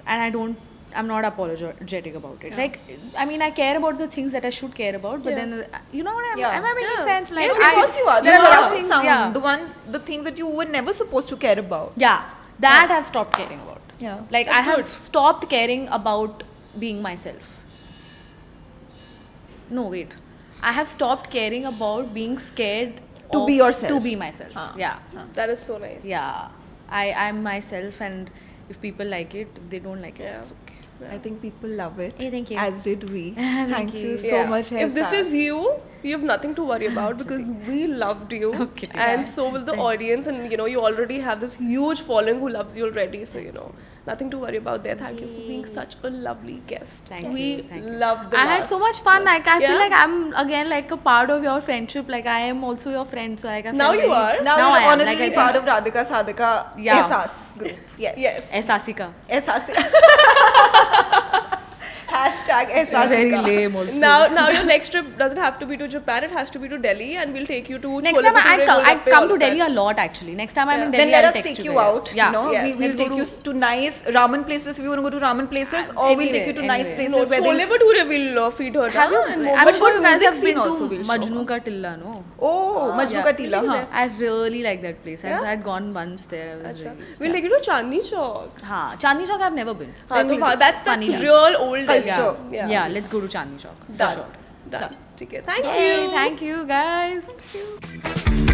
Speaker 2: and I'm not apologetic about it. Like, I mean, I care about the things that I should care about, but
Speaker 1: Yeah.
Speaker 2: then, you know what
Speaker 3: Yeah.
Speaker 2: am I making
Speaker 1: Yeah.
Speaker 2: sense? Like,
Speaker 1: Yes,
Speaker 3: Of course you are.
Speaker 2: there
Speaker 3: There's
Speaker 2: are
Speaker 3: a
Speaker 2: a
Speaker 3: lot
Speaker 2: lot
Speaker 3: of
Speaker 2: of things,
Speaker 3: sound.
Speaker 2: yeah.
Speaker 3: The things that you were never supposed to care about.
Speaker 2: Yeah, that I've stopped caring about.
Speaker 3: Yeah.
Speaker 2: Like,
Speaker 1: That's
Speaker 2: I have
Speaker 1: good.
Speaker 2: stopped caring about being myself. No, wait. I have stopped caring about being scared
Speaker 3: To
Speaker 2: of-
Speaker 3: be yourself.
Speaker 2: To be myself. Yeah.
Speaker 1: That is so nice.
Speaker 2: Yeah. I'm myself, and if people like it, if they don't like it,
Speaker 1: Yeah.
Speaker 2: it's okay.
Speaker 3: I think people love it.
Speaker 2: Hey, thank you.
Speaker 3: As did we.
Speaker 2: Thank
Speaker 3: you
Speaker 2: you.
Speaker 3: so
Speaker 1: Yeah.
Speaker 3: much.
Speaker 1: If this
Speaker 3: Hesa.
Speaker 1: is you have nothing to worry about because we loved you,
Speaker 2: Okay,
Speaker 1: and
Speaker 2: yeah.
Speaker 1: so will the
Speaker 2: Thanks.
Speaker 1: audience, and you know you already have this huge following who loves you already. So you know nothing to worry about there. Thank you for being such a lovely guest.
Speaker 2: Thank
Speaker 1: we
Speaker 2: you. Thank you.
Speaker 1: loved the
Speaker 2: I had so
Speaker 1: last.
Speaker 2: much fun. Like, I
Speaker 1: Yeah?
Speaker 2: feel like I'm again like a part of your friendship. Like, I am also your friend. So like, I
Speaker 1: Now
Speaker 2: felt
Speaker 1: you
Speaker 2: very-
Speaker 1: are.
Speaker 3: Now
Speaker 2: I
Speaker 3: you're
Speaker 2: am.
Speaker 3: honorary
Speaker 2: Like,
Speaker 3: part of Radhika Sadhika
Speaker 2: Yeah.
Speaker 3: Ehsas group. Yes.
Speaker 1: Yes.
Speaker 2: Ehsasika.
Speaker 3: Ehsas. Hashtag
Speaker 2: Very
Speaker 3: Ehsasika.
Speaker 2: lame also.
Speaker 1: Now your next trip doesn't have to be to Japan. It has to be to Delhi, and we'll take you to
Speaker 2: Next
Speaker 1: Chole
Speaker 2: time I
Speaker 1: Bhature,
Speaker 2: come
Speaker 1: Golgappe, all
Speaker 2: to
Speaker 1: of
Speaker 2: Delhi
Speaker 1: that.
Speaker 2: a lot actually. Next time I'm
Speaker 1: Yeah.
Speaker 2: in Delhi,
Speaker 3: Then let
Speaker 2: I'll
Speaker 3: us
Speaker 2: text
Speaker 3: take
Speaker 2: you
Speaker 3: you
Speaker 2: guys.
Speaker 3: out.
Speaker 2: Yeah.
Speaker 3: You know,
Speaker 1: Yes.
Speaker 3: we'll
Speaker 2: Let's go
Speaker 3: take you
Speaker 2: to-
Speaker 3: to nice ramen places if you want to go to ramen places, or we'll take you to nice
Speaker 2: Anywhere.
Speaker 3: places
Speaker 1: No,
Speaker 3: where
Speaker 1: Chole
Speaker 3: they.
Speaker 1: Bhature will feed her.
Speaker 2: Have you?
Speaker 1: na? And
Speaker 2: I'm
Speaker 3: But
Speaker 2: sure
Speaker 3: for
Speaker 2: you guys
Speaker 3: music
Speaker 2: have
Speaker 3: scene
Speaker 2: been
Speaker 3: also
Speaker 2: to
Speaker 3: we'll show
Speaker 2: Majnu Ka Tilla, no?
Speaker 3: Oh, Majnu
Speaker 2: Yeah.
Speaker 3: Ka Tilla, huh?
Speaker 2: I really like that place.
Speaker 1: Yeah?
Speaker 2: I had gone once there. I was
Speaker 1: Acha.
Speaker 2: really.
Speaker 1: We'll take you to Chandni Chowk.
Speaker 2: हाँ, Chandni Chowk I've never been.
Speaker 1: हाँ, तो वहाँ- that's
Speaker 2: Funny land.
Speaker 1: real old
Speaker 3: Culture.
Speaker 1: Delhi.
Speaker 2: Yeah, let's go to Chandni Chowk. For
Speaker 1: Done.
Speaker 2: sure.
Speaker 1: Done. ठीक है. Thank
Speaker 2: Yay,
Speaker 1: you.
Speaker 2: thank you guys.